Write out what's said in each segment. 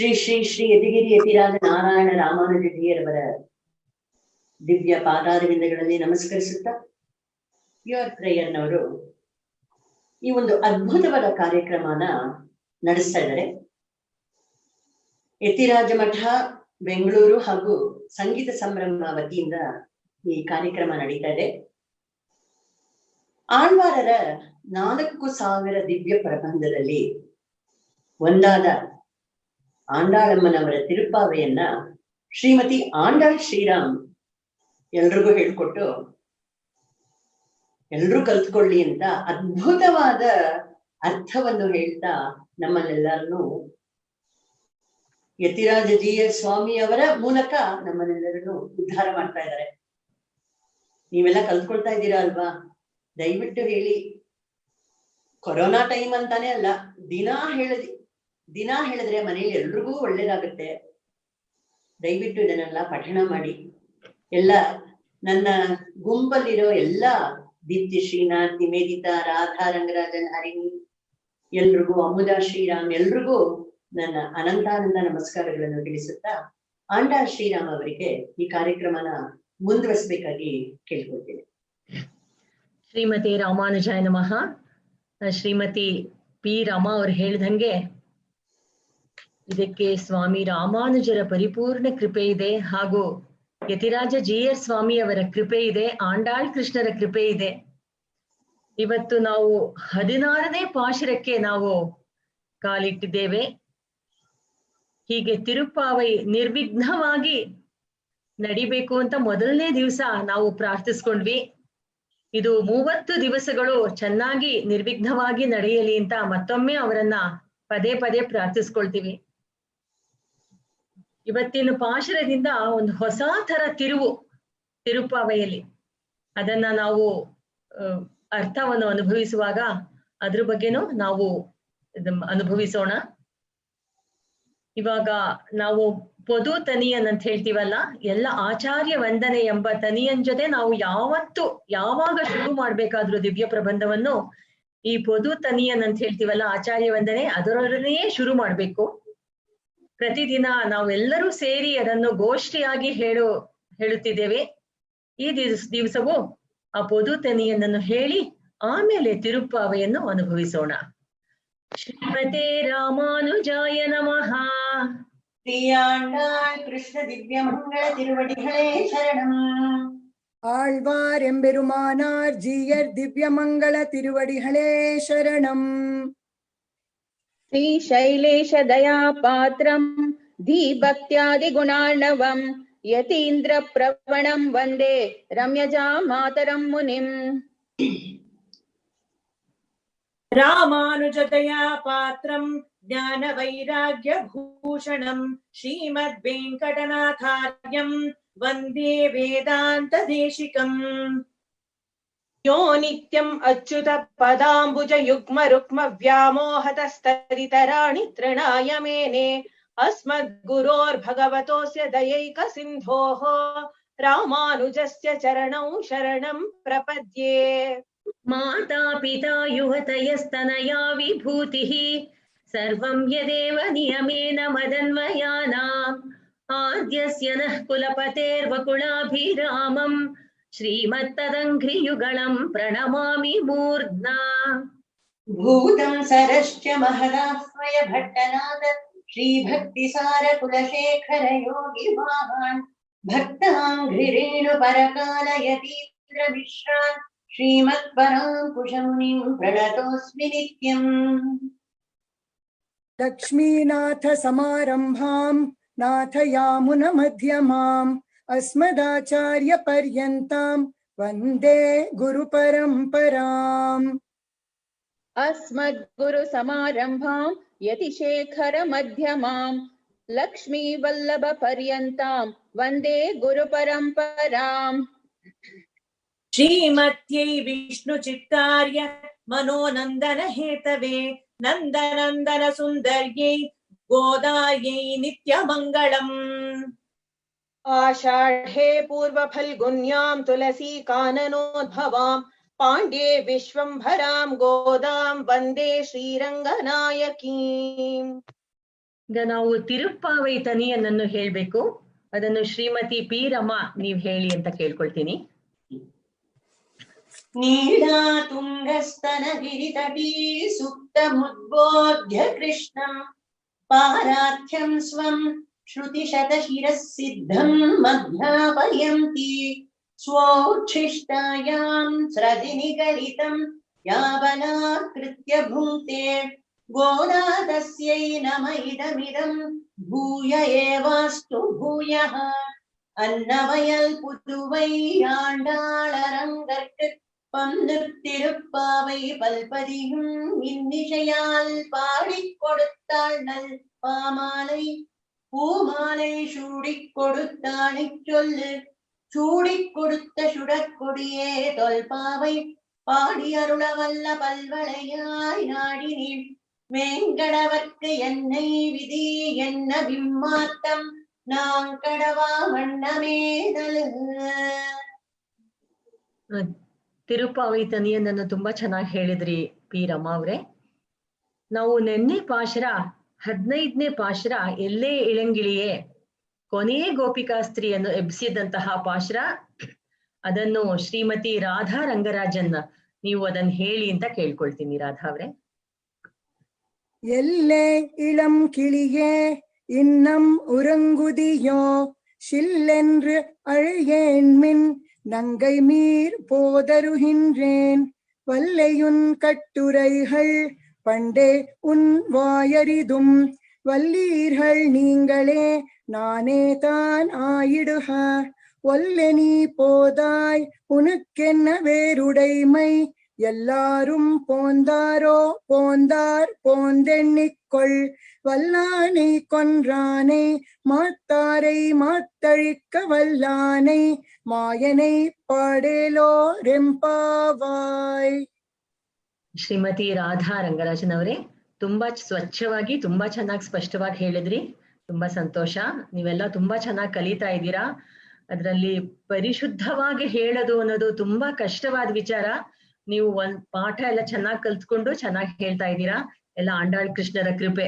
ಶ್ರೀ ಶ್ರೀ ಶ್ರೀ ಯತಿಗಿರಿ ಯತಿರಾಜ ನಾರಾಯಣ ರಾಮಾನುಜೀಯರವರ ದಿವ್ಯ ಪಾದಾರವಿಂದಗಳಲ್ಲಿ ನಮಸ್ಕರಿಸುತ್ತಾ ಯುವರ್ ಪ್ರೇಯರ್ನವರು ಈ ಒಂದು ಅದ್ಭುತವಾದ ಕಾರ್ಯಕ್ರಮನ ನಡೆಸ್ತಾ ಇದ್ದಾರೆ. ಯತಿರಾಜ ಮಠ ಬೆಂಗಳೂರು ಹಾಗೂ ಸಂಗೀತ ಸಂಭ್ರಮ ವತಿಯಿಂದ ಈ ಕಾರ್ಯಕ್ರಮ ನಡೀತಾ ಇದೆ. ಆಳ್ವಾರರ 4,000 ದಿವ್ಯ ಪ್ರಬಂಧದಲ್ಲಿ ಒಂದಾದ ಆಂಡಾಳಮ್ಮನವರ ತಿರುಪಾವೆಯನ್ನ ಶ್ರೀಮತಿ ಆಂಡಾಳ್ ಶ್ರೀರಾಮ್ ಎಲ್ರಿಗೂ ಹೇಳ್ಕೊಟ್ಟು ಎಲ್ರೂ ಕಲ್ತ್ಕೊಳ್ಳಿ ಅಂತ ಅದ್ಭುತವಾದ ಅರ್ಥವನ್ನು ಹೇಳ್ತಾ ನಮ್ಮನ್ನೆಲ್ಲರನ್ನು ಯತಿರಾಜ ಜೀಯರ್ ಸ್ವಾಮಿ ಅವರ ಮೂಲಕ ನಮ್ಮನ್ನೆಲ್ಲರನ್ನು ಉದ್ಧಾರ ಮಾಡ್ತಾ ಇದ್ದಾರೆ. ನೀವೆಲ್ಲ ಕಲ್ತ್ಕೊಳ್ತಾ ಇದ್ದೀರಾ ಅಲ್ವಾ? ದಯವಿಟ್ಟು ಹೇಳಿ. ಕೊರೋನಾ ಟೈಮ್ ಅಂತಾನೆ ಅಲ್ಲ, ದಿನಾ ಹೇಳಿದ್ರೆ ಮನೆಯಲ್ಲಿ ಎಲ್ರಿಗೂ ಒಳ್ಳೇದಾಗುತ್ತೆ. ದಯವಿಟ್ಟು ಇದನ್ನೆಲ್ಲ ಪಠಣ ಮಾಡಿ. ಎಲ್ಲ ನನ್ನ ಗುಂಪಲ್ಲಿರೋ ಎಲ್ಲ ದೀಪ್ತಿ ಶ್ರೀನಾಥ್, ನಿವೇದಿತಾ, ರಾಧಾ, ರಂಗರಾಜನ್, ಹರಿಣಿ ಎಲ್ರಿಗೂ, ಅಮುದಾ ಶ್ರೀರಾಮ್ ಎಲ್ರಿಗೂ ನನ್ನ ಅನಂತಾನಂದ ನಮಸ್ಕಾರಗಳನ್ನು ತಿಳಿಸುತ್ತಾ ಆಂಡಾಳ್ ಶ್ರೀರಾಮ್ ಅವರಿಗೆ ಈ ಕಾರ್ಯಕ್ರಮನ ಮುಂದುವರಿಸಬೇಕಾಗಿ ಕೇಳ್ಕೊಳ್ತೇನೆ. ಶ್ರೀಮತಿ ರಾಮಾನುಜಾಯ ನಮಃ. ಶ್ರೀಮತಿ ಪಿ ರಮಾ ಅವರು ಹೇಳಿದಂಗೆ ಇದಕ್ಕೆ ಸ್ವಾಮಿ ರಾಮಾನುಜರ ಪರಿಪೂರ್ಣ ಕೃಪೆ ಇದೆ, ಹಾಗೂ ಯತಿರಾಜ ಜೀಯರ್ ಸ್ವಾಮಿ ಅವರ ಕೃಪೆ ಇದೆ, ಆಂಡಾಳ್ ಕೃಷ್ಣರ ಕೃಪೆ ಇದೆ. ಇವತ್ತು ನಾವು 16ನೇ ಪಾಶುರಕ್ಕೆ ನಾವು ಕಾಲಿಟ್ಟಿದ್ದೇವೆ. ಹೀಗೆ ತಿರುಪಾವೈ ನಿರ್ವಿಘ್ನವಾಗಿ ನಡಿಬೇಕು ಅಂತ ಮೊದಲನೇ ದಿವಸ ನಾವು ಪ್ರಾರ್ಥಿಸ್ಕೊಂಡ್ವಿ. ಇದು 30 ದಿವಸಗಳು ಚೆನ್ನಾಗಿ ನಿರ್ವಿಘ್ನವಾಗಿ ನಡೆಯಲಿ ಅಂತ ಮತ್ತೊಮ್ಮೆ ಅವರನ್ನ ಪದೇ ಪದೇ ಪ್ರಾರ್ಥಿಸ್ಕೊಳ್ತೀವಿ. ಇವತ್ತಿನ ಪಾಶುರದಿಂದ ಒಂದು ಹೊಸ ತರ ತಿರುಪಾವೆಯಲ್ಲಿ ಅದನ್ನ ನಾವು ಅರ್ಥವನ್ನು ಅನುಭವಿಸುವಾಗ ಅದ್ರ ಬಗ್ಗೆನೂ ನಾವು ಅನುಭವಿಸೋಣ. ಇವಾಗ ನಾವು ಪೊದು ತನಿಯನ್ ಅಂತ ಹೇಳ್ತೀವಲ್ಲ, ಎಲ್ಲ ಆಚಾರ್ಯ ವಂದನೆ ಎಂಬ ತನಿಯನ್ ಜೊತೆ ನಾವು ಯಾವಾಗ ಶುರು ಮಾಡ್ಬೇಕಾದ್ರೂ ದಿವ್ಯ ಪ್ರಬಂಧವನ್ನು ಈ ಪೊದು ತನಿಯನ್ ಅಂತ ಹೇಳ್ತೀವಲ್ಲ, ಆಚಾರ್ಯ ವಂದನೆ, ಅದರೊಡನೆಯೇ ಶುರು ಮಾಡ್ಬೇಕು. ಪ್ರತಿದಿನ ನಾವೆಲ್ಲರೂ ಸೇರಿ ಅದನ್ನು ಗೋಷ್ಠಿಯಾಗಿ ಹೇಳುತ್ತಿದ್ದೇವೆ. ಈ ದಿವಸವೂ ಆ ಪೊದು ತನಿಯನ್ನನ್ನು ಹೇಳಿ ಆಮೇಲೆ ತಿರುಪಾವೆಯನ್ನು ಅನುಭವಿಸೋಣ. ಶ್ರೀಮತೆ ರಾಮಾನುಜಾಯ ನಮಃ. ಶ್ರೀ ಆಂಡಾಳ್ ಕೃಷ್ಣ ದಿವ್ಯ ಮಂಗಳ ತಿರುವಡಿಗಳೇ ಶರಣಂ. ஆழ்வார் எம்பெருமானார் ஜீயர் திவ்ய மங்கள திருவடிகளே சரணம். श्री शैलेश दया पात्रं धीभक्त्यादि गुणार्णवं यतीन्द्र प्रवणं वन्दे रम्यजा मातरं मुनिम्. रामानुजदया पात्रं ज्ञान वैराग्य भूषणं श्रीमद्वेङ्कटनाथार्यं वन्दे वेदान्त देशिकम्. यो नित्यम् अच्युत पदाम्बुज युग्म रुक्म व्यामोहतस्तदितराणि तृणाय मेने अस्मद्गुरोर्भगवतोऽस्य दयैक सिन्धोः रामानुजस्य चरणौ शरणं प्रपद्ये. माता पिता युवतयस्तनया विभूतिः सर्वं यदेव नियमेन मदन्वयानाम् आद्यस्य नः कुलपतेर्वकुलाभिरामम् श्रीमत्तदङ्घ्रियुगलं प्रणमामि मूर्ध्ना. भूतं सरश्च महदाह्वय भट्टनाद श्रीभक्तिसार कुलशेखर योगी महान् भक्ताङ्घ्रिरेणु परकाल यतीन्द्र मिश्रान् श्रीमत्पराङ्कुशमुनिं प्रणतोऽस्मि नित्यम्. लक्ष्मीनाथ समारंभां नाथयामुन मध्यमाम् अस्मदाचार्य पर्यन्तां वन्दे गुरु परम्पराम्. अस्मद्गुरु समारंभां यतिशेखर मध्यमां लक्ष्मी वल्लभ पर्यन्तां वन्दे गुरु परम्पराम्. श्रीमत्यै विष्णुचित्तार्य मनोनन्दन हेतवे नन्दनन्दन सुन्दर्यै गोदायै नित्यमङ्गलम्. आषाढे पूर्व फल्गुन्यां तुलसी काननोद्भवां पाण्ड्ये विश्वम्भरां गोदां वन्दे श्रीरङ्गनायकीम्. ಈಗ ನಾವು ತಿರುಪ್ಪಾವೈ ತನಿಯನನ್ನು ಹೇಳ್ಬೇಕು. ಅದನ್ನು ಶ್ರೀಮತಿ ಪಿ ರಮಾ ನೀವ್ ಹೇಳಿ ಅಂತ ಕೇಳ್ಕೊಳ್ತೀನಿ. ನೀಳಾ ತುಂಗಸ್ತನ ಗಿರಿತಟೀ ಸುಪ್ತಮುದ್ಬೋಧ್ಯ ಕೃಷ್ಣಂ ಪಾರಾರ್ಥ್ಯಂ ಸ್ವಂ ಶ್ರುತಿಶತಶಿರಃ ಸಿದ್ಧಂ ಮಧ್ಯಾಪಯಂತಿ ಸ್ವೋಚ್ಛಿಷ್ಟಾಯಾಂ ಸ್ರದಿ ನಿಗಲಿತಂ ಯಾವನಾಕೃತ್ಯ ಭುಂಕ್ತೆ ಗೋನಾದಸ್ಯೈ ನಮ ಇದಮಿದಂ ಭೂಯ ಏವಾಸ್ತು ಭೂಯಃ அன்னவயல் புதுவை ஆண்டாளரங்கற்கு பந்திருப்பாவை பல்பதியும் இன்னிசையால் பாடிக் கொடுத்தாள் நல் பாமாலை பூமாலை சூடிக் கொடுத்தாளை சொல்லு சூடிக் கொடுத்த சுடற்கொடியே தொல்பாவை பாடி அருளவல்ல பல்வளையாய் நாடினேன் வேங்கடவர்க்கு என்னை விதி என்ன விம்மாத்தம் ನಾಂಕಡವಾ ಮಣ್ಣಮೇದಲು. ತಿರುಪಾವೈ ತನಿಯನನ್ನು ತುಂಬಾ ಚೆನ್ನಾಗಿ ಹೇಳಿದ್ರಿ ಪಿ ರಮಾ ಅವ್ರೆ. ನಾವು ನೆನ್ನೆ ಪಾಶರ 15ನೇ ಪಾಶರ ಎಲ್ಲೇ ಇಳಂಗಿಳಿಯೇ ಕೊನೆಯ ಗೋಪಿಕಾಸ್ತ್ರೀಯನ್ನು ಎಬ್ಸಿದಂತಹ ಪಾಶರ. ಅದನ್ನು ಶ್ರೀಮತಿ ರಾಧಾ ರಂಗರಾಜನ್ ನೀವು ಅದನ್ನ ಹೇಳಿ ಅಂತ ಕೇಳ್ಕೊಳ್ತೀನಿ. ರಾಧಾ ಅವ್ರೆ. ಎಲ್ಲೇ ಇಳಂ ಕಿಳಿಯೇ இன்னம் உறங்குதியோ ஷில்லென்று அழையேன் மின் நங்கை மீர் போதருகின்றேன் வல்லையுன் கட்டுரைகள் பண்டே உன் வாயறிதும் வல்லீர்கள் நீங்களே நானே தான் ஆயிடுக ஒல்ல நீ போதாய் உனக்கென்ன வேறுடைமை எல்லாரும் போந்தாரோ போந்தார் போந்தெண்ணிக்கொள் வல்லானை கொன்றானை மாத்தாரை மாத்தழிக்க வல்லானை மாயனை ಪಾಡೇಲೋ ರೆಂಪಾವಾಯ್. ಶ್ರೀಮತಿ ರಾಧಾ ರಂಗರಾಜನ್ ಅವರೇ, ತುಂಬಾ ಸ್ವಚ್ಛವಾಗಿ ತುಂಬಾ ಚೆನ್ನಾಗಿ ಸ್ಪಷ್ಟವಾಗಿ ಹೇಳಿದ್ರಿ. ತುಂಬಾ ಸಂತೋಷ. ನೀವೆಲ್ಲ ತುಂಬಾ ಚೆನ್ನಾಗಿ ಕಲಿತಾ ಇದ್ದೀರಾ. ಅದರಲ್ಲಿ ಪರಿಶುದ್ಧವಾಗಿ ಹೇಳೋದು ಅನ್ನೋದು ತುಂಬಾ ಕಷ್ಟವಾದ ವಿಚಾರ. ನೀವು ಒಂದ್ ಪಾಠ ಎಲ್ಲ ಚೆನ್ನಾಗಿ ಕಲ್ತ್ಕೊಂಡು ಚೆನ್ನಾಗಿ ಹೇಳ್ತಾ ಇದ್ದೀರಾ. ಎಲ್ಲ ಆಂಡಾಳ್ ಕೃಷ್ಣರ ಕೃಪೆ.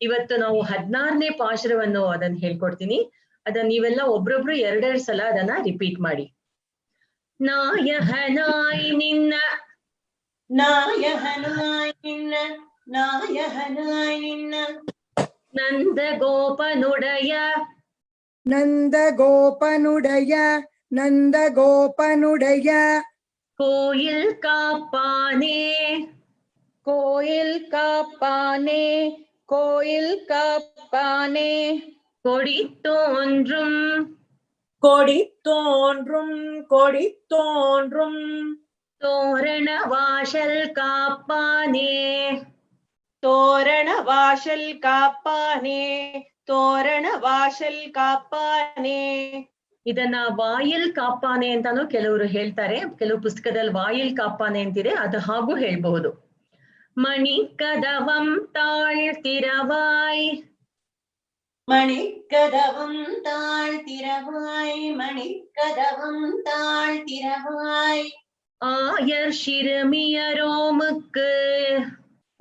ಇವತ್ತು ನಾವು 16ನೇ ಪಾಶರವನ್ನು ಅದನ್ನ ಹೇಳ್ಕೊಡ್ತೀನಿ. ಅದನ್ನ ನೀವೆಲ್ಲ ಒಬ್ರೊಬ್ರು 2 ಸಲ ಅದನ್ನ ರಿಪೀಟ್ ಮಾಡಿ. ನಾಯಹನಾಯ್ ನಿನ್ನ ನಾಯಹನಾಯ್ ನಿನ್ನ ನಾಯಹನಾಯ್ ನಿನ್ನ ನಂದ ಗೋಪನುಡಯ ನಂದ ಗೋಪನುಡಯ ನಂದ ಗೋಪನುಡಯ கோயில் காப்பானே கோயில் காப்பானே கோயில் காப்பானே கொடி தோன்றும் கொடி தோன்றும் கொடி தோன்றும் தோரண வாசல் காப்பானே தோரண வாசல் காப்பானே ತೋರಣ ವಾಶಲ್ ಕಾಪಾನೆ. ಇದನ್ನ ವಾಯಿಲ್ ಕಾಪಾನೆ ಅಂತಾನು ಕೆಲವರು ಹೇಳ್ತಾರೆ. ಕೆಲವು ಪುಸ್ತಕದಲ್ಲಿ ವಾಯಿಲ್ ಕಾಪಾನೆ ಅಂತಿದೆ, ಅದು ಹಾಗೂ ಹೇಳ್ಬಹುದು. ಮಣಿ ಕದವಂ ತಾಳ್ತಿರವಾಯ್ மணி கதவம் தாழ்த்திரவாய் மணி கதவம் தாழ்த்திரவாய் ஆயர் சிறுமியரோமுக்கு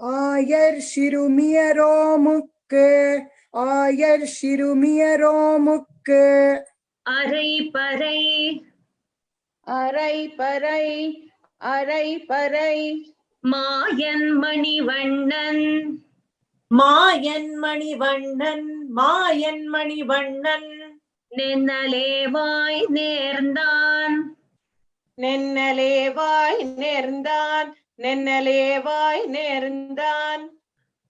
ஆயர் சிறுமியரோமுக்கு ஆயர் சிறுமியரோமுக்கு அரை பறை அரை பறை அரை பறை மாயன் மணிவண்ணன் மாயன் மணிவண்ணன் மாயன் மணிவண்ணன் நென்னலேவாய் நேர்ந்தான் நென்னலேவாய் நேர்ந்தான் நென்னலேவாய் நேர்ந்தான்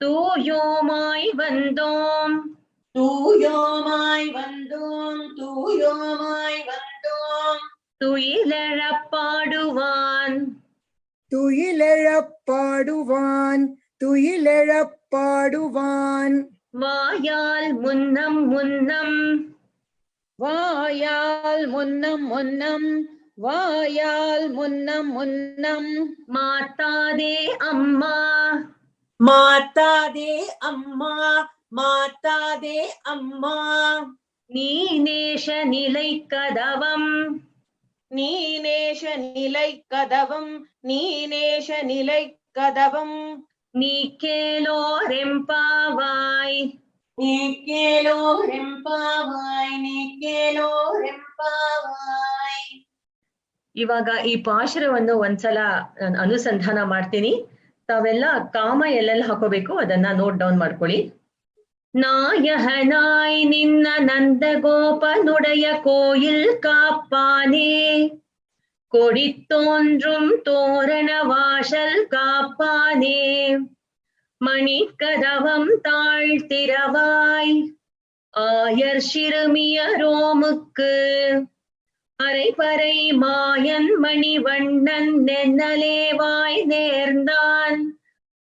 தூயோமாய் வந்தோம் தூயோமாய் வந்தோம் தூயோமாய் வந்தோம் துயிலெழப்பாடுவான் துயிலெழப்பாடுவான் துயிலெழப்பாடுவான் வாயால் முன்னம் முன்னம் வாயால் முன்னம் முன்னம் வாயால் முன்னம் முன்னம் மாத்தாதே அம்மா மாத்தாதே அம்மா மாத்தாதே அம்மா நீநேஷ நிலை கதவம் நீநேஷ நிலை கதவம் நீநேஷ நிலை கதவம் நீ கேலோரெம்பாவாய் நீ கேளோரெம்பாவாய் நீ கேளೋರೆಂಪಾವಾಯ್. ಇವಾಗ ಈ ಪಾಶುರವನ್ನು ಒಂದ್ಸಲ ನಾನು ಅನುಸಂಧಾನ ಮಾಡ್ತೀನಿ. ತಾವೆಲ್ಲ ಕಾಮ ಎಲ್ಲೆಲ್ಲ ಹಾಕೋಬೇಕು ಅದನ್ನ ನೋಟ್ ಡೌನ್ ಮಾಡ್ಕೊಳ್ಳಿ. நாயகனாய் நின்ன நந்தகோபனுடைய கோயில் காப்பானே, கொடித்தோன்றும் தோரண வாசல் காப்பானே, மணிக்கதவம் தாழ்த்திரவாய் ஆயர் சிறுமியரோமுக்கு, அரைபறை மாயன் மணிவண்ணன் நென்னலேவாய் நேர்ந்தான்,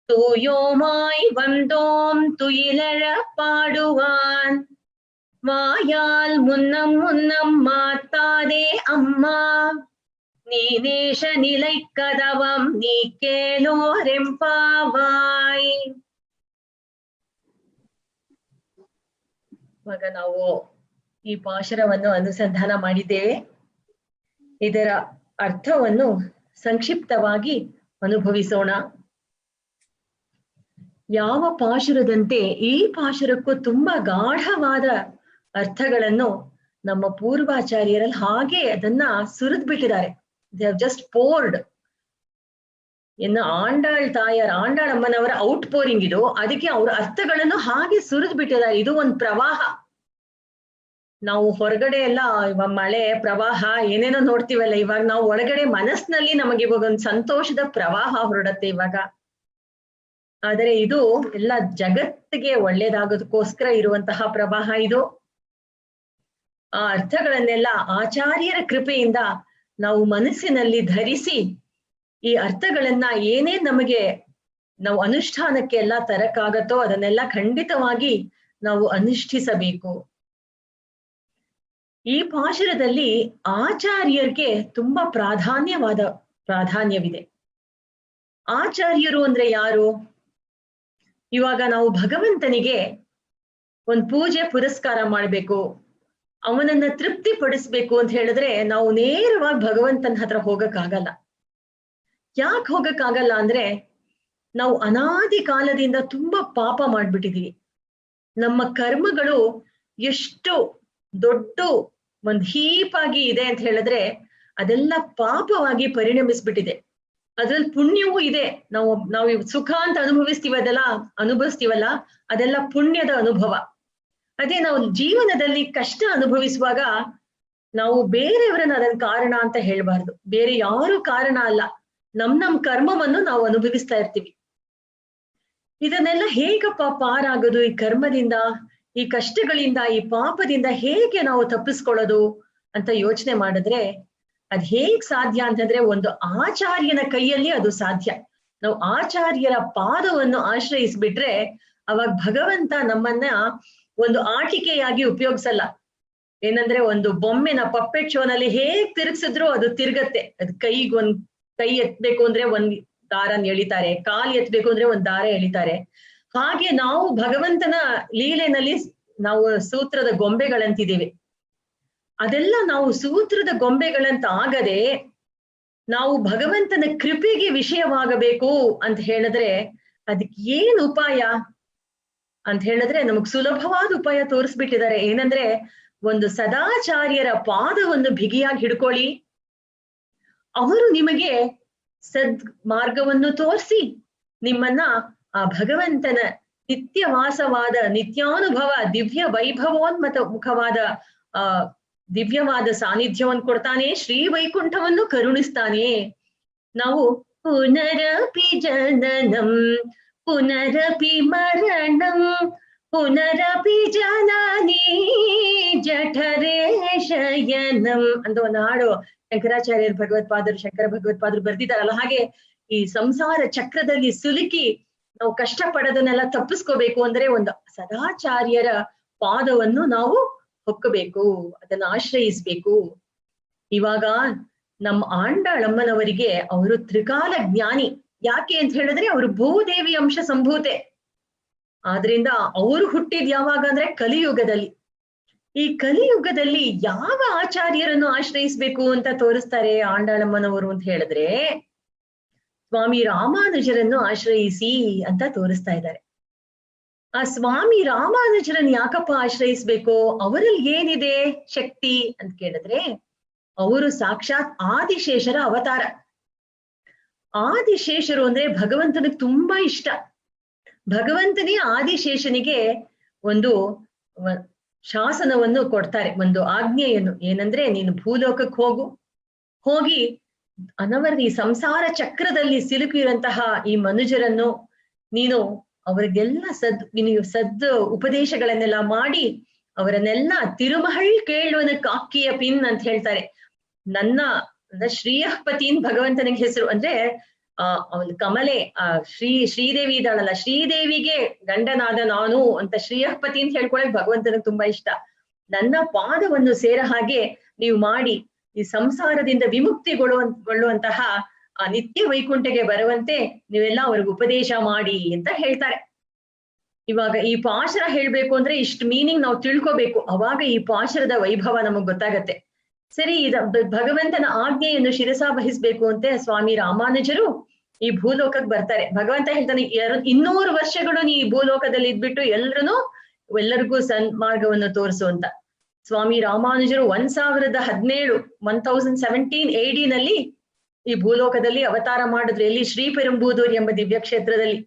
தூயோமாய் வந்தோம் துயிலழ பாடுவான், வாயால் முன்னம் முன்னம் மாத்தாதே அம்மா, நீ நேஷ நிலை கதவம் நீ ಕೇಳೋರೆಂಪಾವಾಯ್. ಇವಾಗ ನಾವು ಈ ಪಾಶುರವನ್ನು ಅನುಸಂಧಾನ ಮಾಡಿದ್ದೇವೆ. ಇದರ ಅರ್ಥವನ್ನು ಸಂಕ್ಷಿಪ್ತವಾಗಿ ಅನುಭವಿಸೋಣ. ಯಾವ ಪಾಶುರದಂತೆ ಈ ಪಾಶುರಕ್ಕೂ ತುಂಬಾ ಗಾಢವಾದ ಅರ್ಥಗಳನ್ನು ನಮ್ಮ ಪೂರ್ವಾಚಾರ್ಯರಲ್ಲಿ ಹಾಗೆ ಅದನ್ನ ಸುರಿದ್ ಬಿಟ್ಟಿದ್ದಾರೆ. They have just poured. ಇನ್ನು ಆಂಡಾಳಮ್ಮನವರ ಔಟ್ ಪೋರಿಂಗ್ ಇದು. ಅದಕ್ಕೆ ಅವ್ರ ಅರ್ಥಗಳನ್ನು ಹಾಗೆ ಸುರಿದ್ ಬಿಟ್ಟಿದ್ದಾರೆ. ಇದು ಒಂದು ಪ್ರವಾಹ. ನಾವು ಹೊರಗಡೆ ಎಲ್ಲ ಇವಾಗ ಮಳೆ ಪ್ರವಾಹ ಏನೇನೋ ನೋಡ್ತೀವಲ್ಲ, ಇವಾಗ ನಾವು ಒಳಗಡೆ ಮನಸ್ಸಿನಲ್ಲಿ ನಮಗೆ ಇವಾಗ ಒಂದು ಸಂತೋಷದ ಪ್ರವಾಹ ಹೊರಡತ್ತೆ ಇವಾಗ. ಆದರೆ ಇದು ಎಲ್ಲ ಜಗತ್ತಿಗೆ ಒಳ್ಳೇದಾಗೋದಕ್ಕೋಸ್ಕರ ಇರುವಂತಹ ಪ್ರವಾಹ ಇದು. ಆ ಅರ್ಥಗಳನ್ನೆಲ್ಲ ಆಚಾರ್ಯರ ಕೃಪೆಯಿಂದ ನಾವು ಮನಸ್ಸಿನಲ್ಲಿ ಧರಿಸಿ ಈ ಅರ್ಥಗಳನ್ನ ಏನೇ ನಮಗೆ ನಾವು ಅನುಷ್ಠಾನಕ್ಕೆ ಎಲ್ಲ ತರಕ್ಕಾಗತ್ತೋ ಅದನ್ನೆಲ್ಲ ಖಂಡಿತವಾಗಿ ನಾವು ಅನುಷ್ಠಿಸಬೇಕು. ಈ ಪಾಶುರದಲ್ಲಿ ಆಚಾರ್ಯರಿಗೆ ತುಂಬಾ ಪ್ರಾಧಾನ್ಯವಿದೆ. ಆಚಾರ್ಯರು ಅಂದ್ರೆ ಯಾರು? ಇವಾಗ ನಾವು ಭಗವಂತನಿಗೆ ಒಂದು ಪೂಜೆ ಪುರಸ್ಕಾರ ಮಾಡ್ಬೇಕು, ಅವನನ್ನ ತೃಪ್ತಿ ಪಡಿಸ್ಬೇಕು ಅಂತ ಹೇಳಿದ್ರೆ ನಾವು ನೇರವಾಗಿ ಭಗವಂತನ ಹತ್ರ ಹೋಗಕ್ಕಾಗಲ್ಲ. ಯಾಕೆ ಹೋಗಕ್ಕಾಗಲ್ಲ ಅಂದ್ರೆ ನಾವು ಅನಾದಿ ಕಾಲದಿಂದ ತುಂಬಾ ಪಾಪ ಮಾಡ್ಬಿಟ್ಟಿದೀವಿ. ನಮ್ಮ ಕರ್ಮಗಳು ಎಷ್ಟು ದೊಡ್ಡ ಒಂದು ಹೀಪಾಗಿ ಇದೆ ಅಂತ ಹೇಳಿದ್ರೆ ಅದೆಲ್ಲ ಪಾಪವಾಗಿ ಪರಿಣಮಿಸ್ಬಿಟ್ಟಿದೆ. ಅದ್ರಲ್ಲಿ ಪುಣ್ಯವೂ ಇದೆ. ನಾವು ಸುಖ ಅಂತ ಅನುಭವಿಸ್ತೀವಲ್ಲ ಅದೆಲ್ಲ ಪುಣ್ಯದ ಅನುಭವ. ಅದೇ ನಾವು ಜೀವನದಲ್ಲಿ ಕಷ್ಟ ಅನುಭವಿಸುವಾಗ ನಾವು ಬೇರೆಯವರನ್ನ ಅದನ್ನ ಕಾರಣ ಅಂತ ಹೇಳ್ಬಾರ್ದು. ಬೇರೆ ಯಾರು ಕಾರಣ ಅಲ್ಲ, ನಮ್ ಕರ್ಮವನ್ನು ನಾವು ಅನುಭವಿಸ್ತಾ ಇರ್ತೀವಿ. ಇದನ್ನೆಲ್ಲ ಹೇಗಪ್ಪ ಪಾರಾಗೋದು? ಈ ಕರ್ಮದಿಂದ, ಈ ಕಷ್ಟಗಳಿಂದ, ಈ ಪಾಪದಿಂದ ಹೇಗೆ ನಾವು ತಪ್ಪಿಸ್ಕೊಳ್ಳೋದು ಅಂತ ಯೋಚನೆ ಮಾಡಿದ್ರೆ ಅದ್ ಹೇಗ್ ಸಾಧ್ಯ ಅಂತಂದ್ರೆ ಒಂದು ಆಚಾರ್ಯನ ಕೈಯಲ್ಲಿ ಅದು ಸಾಧ್ಯ. ನಾವು ಆಚಾರ್ಯರ ಪಾದವನ್ನು ಆಶ್ರಯಿಸ್ಬಿಟ್ರೆ ಅವಾಗ ಭಗವಂತ ನಮ್ಮನ್ನ ಒಂದು ಆಟಿಕೆಯಾಗಿ ಉಪಯೋಗಿಸಲ್ಲ. ಏನಂದ್ರೆ ಒಂದು ಬೊಮ್ಮೆನ ಪಪ್ಪೆಟ್ ಶೋನಲ್ಲಿ ಹೇಗ್ ತಿರುಗಿಸಿದ್ರು ಅದು ತಿರ್ಗತ್ತೆ. ಅದ್ ಕೈಗೊಂದ್ ಕೈ ಎತ್ಬೇಕು ಅಂದ್ರೆ ಒಂದ್ ದಾರನ್ ಎಳಿತಾರೆ, ಕಾಲ್ ಎತ್ಬೇಕು ಅಂದ್ರೆ ಒಂದ್ ದಾರ ಎಳಿತಾರೆ. ಹಾಗೆ ನಾವು ಭಗವಂತನ ಲೀಲೆನಲ್ಲಿ ನಾವು ಸೂತ್ರದ ಗೊಂಬೆಗಳಂತಿದ್ದೀವಿ. ಅದೆಲ್ಲ ನಾವು ಸೂತ್ರದ ಗೊಂಬೆಗಳಂತ ಆಗದೆ ನಾವು ಭಗವಂತನ ಕೃಪೆಗೆ ವಿಷಯವಾಗಬೇಕು ಅಂತ ಹೇಳಿದ್ರೆ ಅದಕ್ಕೆ ಏನ್ ಉಪಾಯ ಅಂತ ಹೇಳಿದ್ರೆ ನಮಗ್ ಸುಲಭವಾದ ಉಪಾಯ ತೋರಿಸ್ಬಿಟ್ಟಿದ್ದಾರೆ. ಏನಂದ್ರೆ ಒಂದು ಸದಾಚಾರ್ಯರ ಪಾದವನ್ನು ಬಿಗಿಯಾಗಿ ಹಿಡ್ಕೊಳ್ಳಿ. ಅವರು ನಿಮಗೆ ಸದ್ ಮಾರ್ಗವನ್ನು ತೋರಿಸಿ ನಿಮ್ಮನ್ನ ಆ ಭಗವಂತನ ನಿತ್ಯವಾಸವಾದ ನಿತ್ಯಾನುಭವ ದಿವ್ಯ ವೈಭವೋನ್ಮತ ಮುಖವಾದ ದಿವ್ಯವಾದ ಸಾನ್ನಿಧ್ಯವನ್ನು ಕೊಡ್ತಾನೆ. ಶ್ರೀ ವೈಕುಂಠವನ್ನು ಕರುಣಿಸ್ತಾನೆ. ನಾವು ಪುನರಪಿ ಜನನಂ ಪುನರಪಿ ಮರಣಂ ಪುನರಪಿ ಜನನಿ ಜಠರೇ ಶಯನಂ ಅಂತ ಒಂದು ಹಾಡು ಶಂಕರಾಚಾರ್ಯರು ಶಂಕರ ಭಗವತ್ಪಾದರು ಬರ್ದಿದ್ದಾರಲ್ಲ. ಹಾಗೆ ಈ ಸಂಸಾರ ಚಕ್ರದಲ್ಲಿ ಸಿಲುಕಿ ನಾವು ಕಷ್ಟ ಪಡೋದನ್ನೆಲ್ಲ ತಪ್ಪಿಸ್ಕೋಬೇಕು ಅಂದ್ರೆ ಒಂದು ಸದಾಚಾರ್ಯರ ಪಾದವನ್ನು ನಾವು ಹೊಕ್ಕಬೇಕು, ಅದನ್ನ ಆಶ್ರಯಿಸ್ಬೇಕು. ಇವಾಗ ನಮ್ಮ ಆಂಡಾಳಮ್ಮನವರಿಗೆ ಅವರು ತ್ರಿಕಾಲ ಜ್ಞಾನಿ. ಯಾಕೆ ಅಂತ ಹೇಳಿದ್ರೆ ಅವರು ಭೂದೇವಿ ಅಂಶ ಸಂಭೂತೆ. ಆದ್ರಿಂದ ಅವರು ಹುಟ್ಟಿದ್ ಯಾವಾಗ ಅಂದ್ರೆ ಕಲಿಯುಗದಲ್ಲಿ. ಈ ಕಲಿಯುಗದಲ್ಲಿ ಯಾವ ಆಚಾರ್ಯರನ್ನು ಆಶ್ರಯಿಸ್ಬೇಕು ಅಂತ ತೋರಿಸ್ತಾರೆ ಆಂಡಾಳಮ್ಮನವರು ಅಂತ ಹೇಳಿದ್ರೆ ಸ್ವಾಮಿ ರಾಮಾನುಜರನ್ನು ಆಶ್ರಯಿಸಿ ಅಂತ ತೋರಿಸ್ತಾ ಇದ್ದಾರೆ. ಆ ಸ್ವಾಮಿ ರಾಮಾನುಜರನ್ನ ಯಾಕಪ್ಪ ಆಶ್ರಯಿಸ್ಬೇಕು, ಅವರಲ್ಲಿ ಏನಿದೆ ಶಕ್ತಿ ಅಂತ ಕೇಳಿದ್ರೆ, ಅವರು ಸಾಕ್ಷಾತ್ ಆದಿಶೇಷರ ಅವತಾರ. ಆದಿಶೇಷರು ಅಂದ್ರೆ ಭಗವಂತನಿಗೆ ತುಂಬಾ ಇಷ್ಟ. ಭಗವಂತನೇ ಆದಿಶೇಷನಿಗೆ ಒಂದು ಶಾಸನವನ್ನು ಕೊಡ್ತಾರೆ, ಒಂದು ಆಜ್ಞೆಯನ್ನು. ಏನಂದ್ರೆ, ನೀನು ಭೂಲೋಕಕ್ಕೆ ಹೋಗಿ ಈ ಸಂಸಾರ ಚಕ್ರದಲ್ಲಿ ಸಿಲುಕಿರಂತಹ ಈ ಮನುಜರನ್ನು ನೀನು ಅವರಿಗೆಲ್ಲ ಸದ್ ಉಪದೇಶಗಳನ್ನೆಲ್ಲ ಮಾಡಿ ಅವರನ್ನೆಲ್ಲ ತಿರುಮಹಳ್ ಕೇಳುವನ ಕಾಕಿಯ ಪಿನ್ ಅಂತ ಹೇಳ್ತಾರೆ. ನನ್ನ ಶ್ರೀಯಪತಿನ್ ಭಗವಂತನಿಗೆ ಹೆಸರು. ಅಂದ್ರೆ ಅವನ್ ಕಮಲೆ ಶ್ರೀದೇವಿ ಇದ್ದಾಳಲ್ಲ, ಶ್ರೀದೇವಿಗೆ ಗಂಡನಾದ ನಾನು ಅಂತ ಶ್ರೀಯಪತಿ ಅಂತ ಹೇಳ್ಕೊಳಕ್ ಭಗವಂತನಿಗೆ ತುಂಬಾ ಇಷ್ಟ. ನನ್ನ ಪಾದವನ್ನು ಸೇರ ಹಾಗೆ ನೀವು ಮಾಡಿ ಈ ಸಂಸಾರದಿಂದ ವಿಮುಕ್ತಿಗೊಳ್ಳುವಂತಹ ಆ ನಿತ್ಯ ವೈಕುಂಠಗೆ ಬರುವಂತೆ ನೀವೆಲ್ಲ ಅವ್ರಿಗೆ ಉಪದೇಶ ಮಾಡಿ ಅಂತ ಹೇಳ್ತಾರೆ. ಇವಾಗ ಈ ಪಾಶರ ಹೇಳ್ಬೇಕು ಅಂದ್ರೆ ಇಷ್ಟು ಮೀನಿಂಗ್ ನಾವು ತಿಳ್ಕೋಬೇಕು, ಅವಾಗ ಈ ಪಾಶರದ ವೈಭವ ನಮಗ್ ಗೊತ್ತಾಗತ್ತೆ. ಸರಿ, ಭಗವಂತನ ಆಜ್ಞೆಯನ್ನು ಶಿರಸಾ ವಹಿಸ್ಬೇಕು ಅಂತ ಸ್ವಾಮಿ ರಾಮಾನುಜರು ಈ ಭೂಲೋಕಕ್ಕೆ ಬರ್ತಾರೆ. ಭಗವಂತ ಹೇಳ್ತಾನೆ, 200 ವರ್ಷಗಳು ನೀ ಭೂಲೋಕದಲ್ಲಿ ಇದ್ಬಿಟ್ಟು ಎಲ್ಲರಿಗೂ ಸನ್ಮಾರ್ಗವನ್ನು ತೋರಿಸು ಅಂತ. ಸ್ವಾಮಿ ರಾಮಾನುಜರು 1017 AD ನಲ್ಲಿ ಈ ಭೂಲೋಕದಲ್ಲಿ ಅವತಾರ ಮಾಡಿದ್ರು. ಎಲ್ಲಿ? ಶ್ರೀಪೆರುಂಬೂದೂರ್ ಎಂಬ ದಿವ್ಯ ಕ್ಷೇತ್ರದಲ್ಲಿ.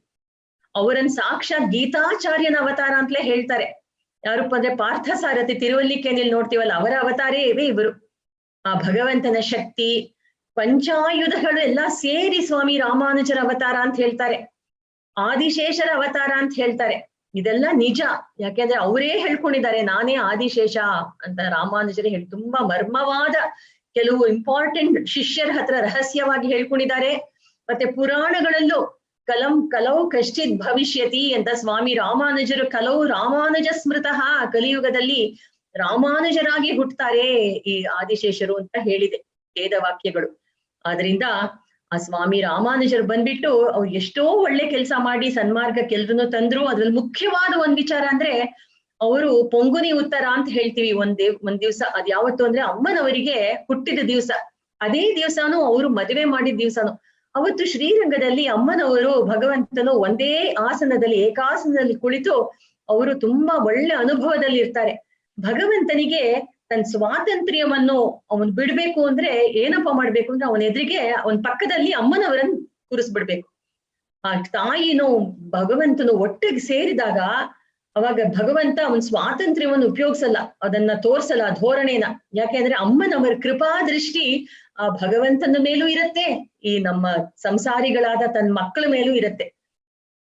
ಅವರನ್ನ ಸಾಕ್ಷಾತ್ ಗೀತಾಚಾರ್ಯನ ಅವತಾರ ಅಂತಲೇ ಹೇಳ್ತಾರೆ. ಯಾರಪ್ಪ ಅಂದ್ರೆ ಪಾರ್ಥಸಾರಥಿ, ತಿರುವಲ್ಲಿಕೇನಿಲ್ ನೋಡ್ತೀವಲ್ಲ, ಅವರ ಅವತಾರೇ ಇವರು. ಆ ಭಗವಂತನ ಶಕ್ತಿ ಪಂಚಾಯುಧಗಳು ಎಲ್ಲ ಸೇರಿ ಸ್ವಾಮಿ ರಾಮಾನುಜರ ಅವತಾರ ಅಂತ ಹೇಳ್ತಾರೆ. ಆದಿಶೇಷರ ಅವತಾರ ಅಂತ ಹೇಳ್ತಾರೆ. ಇದೆಲ್ಲ ನಿಜ, ಯಾಕೆಂದ್ರೆ ಅವರೇ ಹೇಳ್ಕೊಂಡಿದ್ದಾರೆ, ನಾನೇ ಆದಿಶೇಷ ಅಂತ ರಾಮಾನುಜರೇ ಹೇಳಿ ತುಂಬಾ ಮರ್ಮವಾದ ಕೆಲವು ಇಂಪಾರ್ಟೆಂಟ್ ಶಿಷ್ಯರ ಹತ್ರ ರಹಸ್ಯವಾಗಿ ಹೇಳ್ಕೊಂಡಿದ್ದಾರೆ. ಮತ್ತೆ ಪುರಾಣಗಳಲ್ಲೂ ಕಲವು ಕಶ್ಚಿತ್ ಭವಿಷ್ಯತಿ ಅಂತ ಸ್ವಾಮಿ ರಾಮಾನುಜರು ಕಲವು ರಾಮಾನುಜ ಸ್ಮೃತಃ, ಕಲಿಯುಗದಲ್ಲಿ ರಾಮಾನುಜರಾಗಿ ಹುಟ್ಟುತ್ತಾರೆ ಈ ಆದಿಶೇಷರು ಅಂತ ಹೇಳಿದೆ ವೇದವಾಕ್ಯಗಳು. ಆದ್ರಿಂದ ಆ ಸ್ವಾಮಿ ರಾಮಾನುಜರು ಬಂದ್ಬಿಟ್ಟು ಅವ್ರು ಎಷ್ಟೋ ಒಳ್ಳೆ ಕೆಲಸ ಮಾಡಿ ಸನ್ಮಾರ್ಗಕ್ಕೆ ಎಲ್ರನ್ನೂ ತಂದ್ರು. ಅದ್ರಲ್ಲಿ ಮುಖ್ಯವಾದ ಒಂದ್ ವಿಚಾರ ಅಂದ್ರೆ, ಅವರು ಪೊಂಗುನಿ ಉತ್ತರ ಅಂತ ಹೇಳ್ತೀವಿ ಒಂದ್ ದಿವ್ಸ. ಅದ್ ಯಾವತ್ತು ಅಂದ್ರೆ ಅಮ್ಮನವರಿಗೆ ಹುಟ್ಟಿದ ದಿವ್ಸ. ಅದೇ ದಿವ್ಸಾನು ಅವರು ಮದುವೆ ಮಾಡಿದ ದಿವ್ಸಾನು. ಅವತ್ತು ಶ್ರೀರಂಗದಲ್ಲಿ ಅಮ್ಮನವರು ಭಗವಂತನು ಒಂದೇ ಆಸನದಲ್ಲಿ ಏಕಾಸನದಲ್ಲಿ ಕುಳಿತು ಅವರು ತುಂಬಾ ಒಳ್ಳೆ ಅನುಭವದಲ್ಲಿ ಇರ್ತಾರೆ. ಭಗವಂತನಿಗೆ ತನ್ನ ಸ್ವಾತಂತ್ರ್ಯವನ್ನು ಅವನ್ ಬಿಡ್ಬೇಕು ಅಂದ್ರೆ ಏನಪ್ಪಾ ಮಾಡ್ಬೇಕು ಅಂದ್ರೆ, ಅವನ ಎದುರಿಗೆ ಅವನ ಪಕ್ಕದಲ್ಲಿ ಅಮ್ಮನವರನ್ನ ಕೂರಿಸ್ಬಿಡ್ಬೇಕು. ಆ ತಾಯಿನೂ ಭಗವಂತನು ಒಟ್ಟಿಗೆ ಸೇರಿದಾಗ ಅವಾಗ ಭಗವಂತ ಅವನ ಸ್ವಾತಂತ್ರ್ಯವನ್ನು ಉಪಯೋಗಿಸಲ್ಲ, ಅದನ್ನ ತೋರ್ಸಲ್ಲ ಆ ಧೋರಣೆನ. ಯಾಕೆಂದ್ರೆ ಅಮ್ಮನವರ ಕೃಪಾ ದೃಷ್ಟಿ ಆ ಭಗವಂತನ ಮೇಲೂ ಇರತ್ತೆ, ಈ ನಮ್ಮ ಸಂಸಾರಿಗಳಾದ ತನ್ನ ಮಕ್ಕಳ ಮೇಲೂ ಇರತ್ತೆ.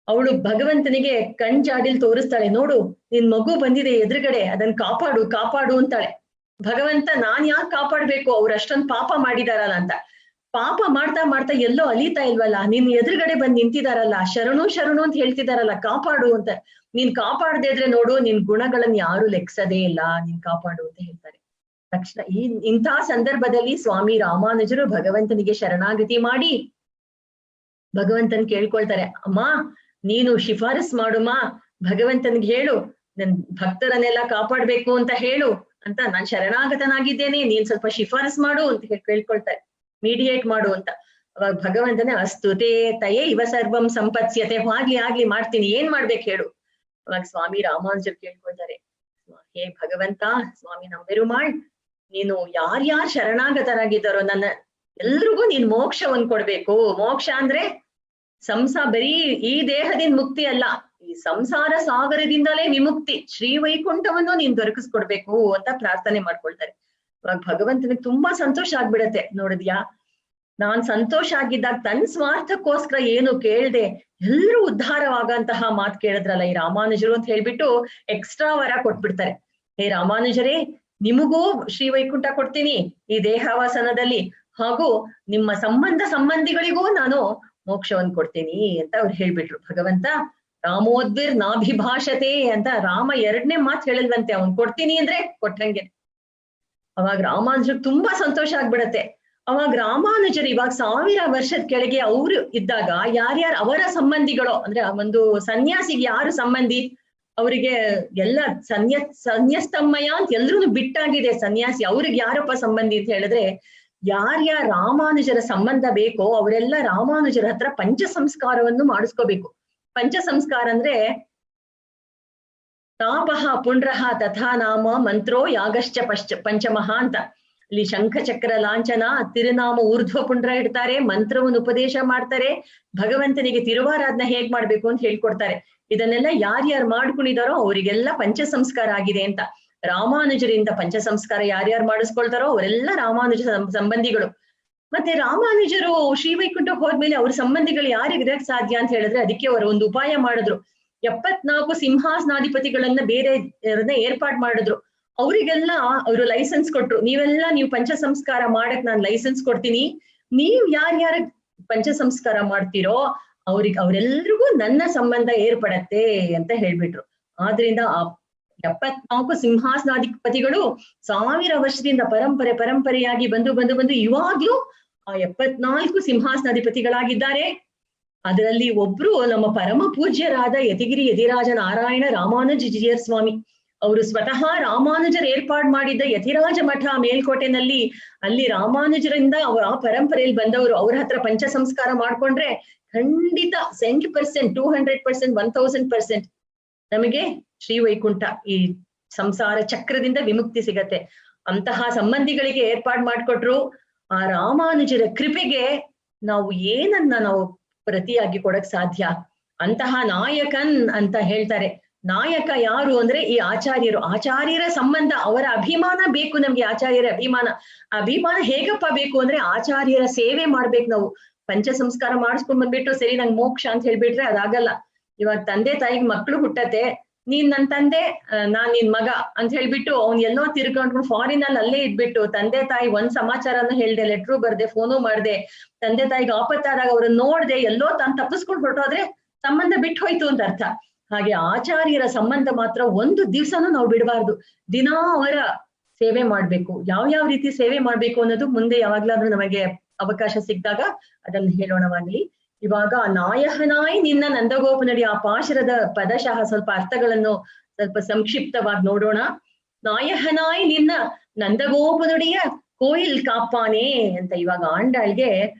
ಅವಳು ಭಗವಂತನಿಗೆ ಕಣ್ಜಾಡಿಲ್ ತೋರಿಸ್ತಾಳೆ, ನೋಡು ನಿನ್ ಮಗು ಬಂದಿದೆ ಎದುರುಗಡೆ, ಅದನ್ನ ಕಾಪಾಡು ಅಂತಾಳೆ. ಭಗವಂತ ನಾನ್ ಯಾಕೆ ಕಾಪಾಡ್ಬೇಕು, ಅವ್ರು ಅಷ್ಟೊಂದು ಪಾಪ ಮಾಡಿದಾರಲ್ಲ ಅಂತ. ಪಾಪ ಮಾಡ್ತಾ ಎಲ್ಲೋ ಅಲೀತಾ ಇಲ್ವಲ್ಲ, ನಿನ್ ಎದುರುಗಡೆ ಬಂದ್ ನಿಂತಿದಾರಲ್ಲ, ಶರಣು ಅಂತ ಹೇಳ್ತಿದಾರಲ್ಲ, ಕಾಪಾಡು ಅಂತ. ನೀನ್ ಕಾಪಾಡದೇ ಇದ್ರೆ ನೋಡು, ನಿನ್ ಗುಣಗಳನ್ನ ಯಾರು ಲೆಕ್ಸದೇ ಇಲ್ಲ, ನೀನ್ ಕಾಪಾಡು ಅಂತ ಹೇಳ್ತಾರೆ. ತಕ್ಷಣ ಇಂಥ ಸಂದರ್ಭದಲ್ಲಿ ಸ್ವಾಮಿ ರಾಮಾನುಜರು ಭಗವಂತನಿಗೆ ಶರಣಾಗತಿ ಮಾಡಿ ಭಗವಂತನ್ ಕೇಳ್ಕೊಳ್ತಾರೆ, ಅಮ್ಮ ನೀನು ಶಿಫಾರಸ್ ಮಾಡುಮ್ಮ, ಭಗವಂತನ್ಗೆ ಹೇಳು ನನ್ ಭಕ್ತರನ್ನೆಲ್ಲ ಕಾಪಾಡ್ಬೇಕು ಅಂತ ಹೇಳು ಅಂತ, ನಾನ್ ಶರಣಾಗತನಾಗಿದ್ದೇನೆ, ನೀನ್ ಸ್ವಲ್ಪ ಶಿಫಾರಸ್ ಮಾಡು ಅಂತ ಕೇಳ್ಕೊಳ್ತಾರೆ, ಮೀಡಿಯೇಟ್ ಮಾಡು ಅಂತ. ಅವಾಗ ಭಗವಂತನೇ ಅಸ್ತುತೆ ತಯೇ ಇವ ಸರ್ವಂ ಸಂಪತ್ಸ್ಯತೆ, ಆಗ್ಲಿ ಮಾಡ್ತೀನಿ, ಏನ್ ಮಾಡ್ಬೇಕು ಹೇಳು. ಅವಾಗ ಸ್ವಾಮಿ ರಾಮಾನುಜರು ಕೇಳ್ಕೊಳ್ತಾರೆ, ಹೇ ಭಗವಂತ, ಸ್ವಾಮಿ ನಂಬೆರುಮಾಳ್, ನೀನು ಯಾರ್ಯಾರು ಶರಣಾಗತರಾಗಿದ್ದಾರೋ ನನ್ನ ಎಲ್ರಿಗೂ ನೀನ್ ಮೋಕ್ಷವನ್ನು ಕೊಡ್ಬೇಕು. ಮೋಕ್ಷ ಅಂದ್ರೆ ಬರೀ ಈ ದೇಹದಿಂದ ಮುಕ್ತಿ ಅಲ್ಲ, ಈ ಸಂಸಾರ ಸಾಗರದಿಂದಲೇ ವಿಮುಕ್ತಿ, ಶ್ರೀ ವೈಕುಂಠವನ್ನು ನೀನ್ ದೊರಕಿಸ್ಕೊಡ್ಬೇಕು ಅಂತ ಪ್ರಾರ್ಥನೆ ಮಾಡ್ಕೊಳ್ತಾರೆ. ಇವಾಗ ಭಗವಂತನಿಗೆ ತುಂಬಾ ಸಂತೋಷ ಆಗ್ಬಿಡತ್ತೆ. ನೋಡಿದ್ಯಾ, ನಾನ್ ಸಂತೋಷ ಆಗಿದ್ದಾಗ ತನ್ನ ಸ್ವಾರ್ಥಕ್ಕೋಸ್ಕರ ಏನು ಕೇಳ್ದೆ ಎಲ್ರೂ ಉದ್ಧಾರವಾಗಂತಹ ಮಾತು ಕೇಳಿದ್ರಲ್ಲ ಈ ರಾಮಾನುಜರು ಅಂತ ಹೇಳ್ಬಿಟ್ಟು ಎಕ್ಸ್ಟ್ರಾ ವರ ಕೊಟ್ಬಿಡ್ತಾರೆ. ಹೇ ರಾಮಾನುಜರೇ, ನಿಮಗೂ ಶ್ರೀ ವೈಕುಂಠ ಕೊಡ್ತೀನಿ ಈ ದೇಹಾವಸನದಲ್ಲಿ, ಹಾಗೂ ನಿಮ್ಮ ಸಂಬಂಧಿಗಳಿಗೂ ನಾನು ಮೋಕ್ಷವನ್ನು ಕೊಡ್ತೀನಿ ಅಂತ ಅವ್ರು ಹೇಳ್ಬಿಟ್ರು. ಭಗವಂತ ರಾಮೋದ್ವಿರ್ ನಾಭಿಭಾಷತೆ ಅಂತ ರಾಮ 2ನೇ ಮಾತು ಹೇಳಲ್ವಂತೆ, ಅವ್ನ್ ಕೊಡ್ತೀನಿ ಅಂದ್ರೆ ಕೊಟ್ಟಂಗೆ. ಅವಾಗ ರಾಮಾನುಜರಿಗೆ ತುಂಬಾ ಸಂತೋಷ ಆಗ್ಬಿಡತ್ತೆ. ಅವಾಗ ರಾಮಾನುಜರು ಇವಾಗ 1000 ವರ್ಷದ ಕೆಳಗೆ ಅವ್ರು ಇದ್ದಾಗ ಯಾರ್ಯಾರು ಅವರ ಸಂಬಂಧಿಗಳು, ಅಂದ್ರೆ ಒಂದು ಸನ್ಯಾಸಿಗೆ ಯಾರು ಸಂಬಂಧಿ, ಅವರಿಗೆ ಎಲ್ಲ ಸನ್ಯಸ್ತಮ್ಮಯ್ಯ ಅಂತ ಎಲ್ರೂ ಬಿಟ್ಟಾಗಿದೆ ಸನ್ಯಾಸಿ, ಅವ್ರಿಗೆ ಯಾರಪ್ಪ ಸಂಬಂಧಿ ಅಂತ ಹೇಳಿದ್ರೆ, ಯಾರ್ಯಾರ ರಾಮಾನುಜರ ಸಂಬಂಧ ಬೇಕೋ ಅವರೆಲ್ಲ ರಾಮಾನುಜರ ಹತ್ರ ಪಂಚ ಸಂಸ್ಕಾರವನ್ನು ಮಾಡಿಸ್ಕೋಬೇಕು. ಪಂಚ ಸಂಸ್ಕಾರ ಅಂದ್ರೆ ತಾಪಃ ಪುಂಡ್ರಃ ತಥಾ ನಾಮ ಮಂತ್ರೋ ಯಾಗಶ್ಚ ಪಂಚಮಃ ಅಂತ. ಇಲ್ಲಿ ಶಂಖ ಚಕ್ರ ಲಾಂಛನ, ತಿರುನಾಮ, ಊರ್ಧ್ವ ಪುಂಡ್ರ ಇಡ್ತಾರೆ, ಮಂತ್ರವನ್ನು ಉಪದೇಶ ಮಾಡ್ತಾರೆ, ಭಗವಂತನಿಗೆ ತಿರುವಾರಾಧನೆ ಹೇಗ್ ಮಾಡ್ಬೇಕು ಅಂತ ಹೇಳ್ಕೊಡ್ತಾರೆ. ಇದನ್ನೆಲ್ಲ ಯಾರ್ಯಾರು ಮಾಡ್ಕೊಂಡಿದಾರೋ ಅವರಿಗೆಲ್ಲ ಪಂಚ ಸಂಸ್ಕಾರ ಆಗಿದೆ ಅಂತ. ರಾಮಾನುಜರಿಂದ ಪಂಚ ಸಂಸ್ಕಾರ ಯಾರ್ಯಾರು ಮಾಡಿಸ್ಕೊಳ್ತಾರೋ ಅವರೆಲ್ಲ ರಾಮಾನುಜ ಸಂಬಂಧಿಗಳು. ಮತ್ತೆ ರಾಮಾನುಜರು ಶ್ರೀವೈಕುಂಠ ಹೋದ್ಮೇಲೆ ಅವ್ರ ಸಂಬಂಧಿಗಳು ಯಾರಿಗಿರಕ್ ಸಾಧ್ಯ ಅಂತ ಹೇಳಿದ್ರೆ ಅದಕ್ಕೆ ಅವರು ಒಂದು ಉಪಾಯ ಮಾಡಿದ್ರು. 74 ಸಿಂಹಾಸನಾಧಿಪತಿಗಳನ್ನ ಬೇರೆ ಏರ್ಪಾಡ್ ಮಾಡಿದ್ರು. ಅವರಿಗೆಲ್ಲ ಅವರು ಲೈಸೆನ್ಸ್ ಕೊಟ್ರು. ನೀವು ಪಂಚ ಸಂಸ್ಕಾರ ಮಾಡಕ್ ನಾನು ಲೈಸೆನ್ಸ್ ಕೊಡ್ತೀನಿ, ನೀವ್ ಯಾರ್ಯಾರ ಪಂಚ ಸಂಸ್ಕಾರ ಮಾಡ್ತೀರೋ ಅವರೆಲ್ರಿಗೂ ನನ್ನ ಸಂಬಂಧ ಏರ್ಪಡತ್ತೆ ಅಂತ ಹೇಳ್ಬಿಟ್ರು. ಆದ್ರಿಂದ ಆ 74 ಸಿಂಹಾಸನಾಧಿಪತಿಗಳು 1000 ವರ್ಷದಿಂದ ಪರಂಪರೆಯಾಗಿ ಬಂದು ಇವಾಗ್ಲೂ ಆ 74 ಸಿಂಹಾಸನಾಧಿಪತಿಗಳಾಗಿದ್ದಾರೆ. ಅದರಲ್ಲಿ ಒಬ್ರು ನಮ್ಮ ಪರಮ ಪೂಜ್ಯರಾದ ಯತಿಗಿರಿ ಯತಿರಾಜ ನಾರಾಯಣ ರಾಮಾನುಜೀಯರ್ ಸ್ವಾಮಿ. ಅವರು ಸ್ವತಃ ರಾಮಾನುಜರು ಏರ್ಪಾಡು ಮಾಡಿದ್ದ ಯತಿರಾಜ ಮಠ ಮೇಲ್ಕೋಟೆನಲ್ಲಿ, ಅಲ್ಲಿ ರಾಮಾನುಜರಿಂದ ಆ ಪರಂಪರೆಯಲ್ಲಿ ಬಂದವರು ಅವ್ರ ಹತ್ರ ಪಂಚ ಸಂಸ್ಕಾರ ಮಾಡ್ಕೊಂಡ್ರೆ ಖಂಡಿತ 100%, 200%, 1000% ನಮಗೆ ಶ್ರೀವೈಕುಂಠ ಈ ಸಂಸಾರ ಚಕ್ರದಿಂದ ವಿಮುಕ್ತಿ ಸಿಗತ್ತೆ. ಅಂತಹ ಸಂಬಂಧಿಗಳಿಗೆ ಏರ್ಪಾಡು ಮಾಡ್ಕೊಟ್ರು. ಆ ರಾಮಾನುಜರ ಕೃಪೆಗೆ ನಾವು ಏನನ್ನ ನಾವು ಪ್ರತಿಯಾಗಿ ಕೊಡಕ್ ಸಾಧ್ಯ? ಅಂತಹ ನಾಯಕನ್ ಅಂತ ಹೇಳ್ತಾರೆ. ನಾಯಕ ಯಾರು ಅಂದ್ರೆ ಈ ಆಚಾರ್ಯರ ಸಂಬಂಧ, ಅವರ ಅಭಿಮಾನ ಬೇಕು ನಮ್ಗೆ. ಆಚಾರ್ಯರ ಅಭಿಮಾನ ಹೇಗಪ್ಪ ಬೇಕು ಅಂದ್ರೆ ಆಚಾರ್ಯರ ಸೇವೆ ಮಾಡ್ಬೇಕು ನಾವು. ಪಂಚ ಸಂಸ್ಕಾರ ಮಾಡಿಸ್ಕೊಂಡ್ ಬಂದ್ಬಿಟ್ಟು ಸರಿ ನಂಗೆ ಮೋಕ್ಷ ಅಂತ ಹೇಳ್ಬಿಟ್ರೆ ಅದಾಗಲ್ಲ. ಇವಾಗ ತಂದೆ ತಾಯಿಗೆ ಮಕ್ಳು ಹುಟ್ಟತ್ತೆ, ನೀನ್ ನನ್ ತಂದೆ, ನಾನ್ ನಿನ್ ಮಗ ಅಂತ ಹೇಳ್ಬಿಟ್ಟು ಅವ್ನ್ ಎಲ್ಲೋ ತಿರ್ಕೊಂಡು ಫಾರಿನ್ ಅಲ್ಲಿ ಅಲ್ಲೇ ಇದ್ಬಿಟ್ಟು ತಂದೆ ತಾಯಿ ಒಂದ್ ಸಮಾಚಾರನ ಹೇಳ್ದೆ, ಲೆಟ್ರು ಬರ್ದೆ, ಫೋನು ಮಾಡ್ದೆ, ತಂದೆ ತಾಯಿಗೆ ಆಪತ್ತಾದಾಗ ಅವ್ರನ್ನ ನೋಡ್ದೆ, ಎಲ್ಲೋ ತಾನು ತಪ್ಪಿಸ್ಕೊಂಡು ಹೊರಟೋದ್ರೆ ಸಂಬಂಧ ಬಿಟ್ಟು ಹೋಯ್ತು ಅಂತ ಅರ್ಥ. ಹಾಗೆ ಆಚಾರ್ಯರ ಸಂಬಂಧ ಮಾತ್ರ ಒಂದು ದಿವ್ಸನೂ ನಾವು ಬಿಡಬಾರ್ದು. ದಿನಾ ಅವರ ಸೇವೆ ಮಾಡ್ಬೇಕು. ಯಾವ ರೀತಿ ಸೇವೆ ಮಾಡ್ಬೇಕು ಅನ್ನೋದು ಮುಂದೆ ಯಾವಾಗ್ಲಾದ್ರೂ ನಮಗೆ ಅವಕಾಶ ಸಿಕ್ಕಾಗ ಅದನ್ನ ಹೇಳೋಣವಾಗ್ಲಿ. ಇವಾಗ ನಾಯಹನಾಯ್ ನಿನ್ನ ನಂದಗೋಪನಡಿ ಆ ಪಾಶರದ ಪದಶಃ ಸ್ವಲ್ಪ ಅರ್ಥಗಳನ್ನು ಸ್ವಲ್ಪ ಸಂಕ್ಷಿಪ್ತವಾಗಿ ನೋಡೋಣ. ನಾಯಹನಾಯ್ ನಿನ್ನ ನಂದಗೋಪನುಡಿಯ ಕೋಯಿಲ್ ಕಾಪಾನೆ ಅಂತ. ಇವಾಗ ಆಂಡಾಳ್ಗೆ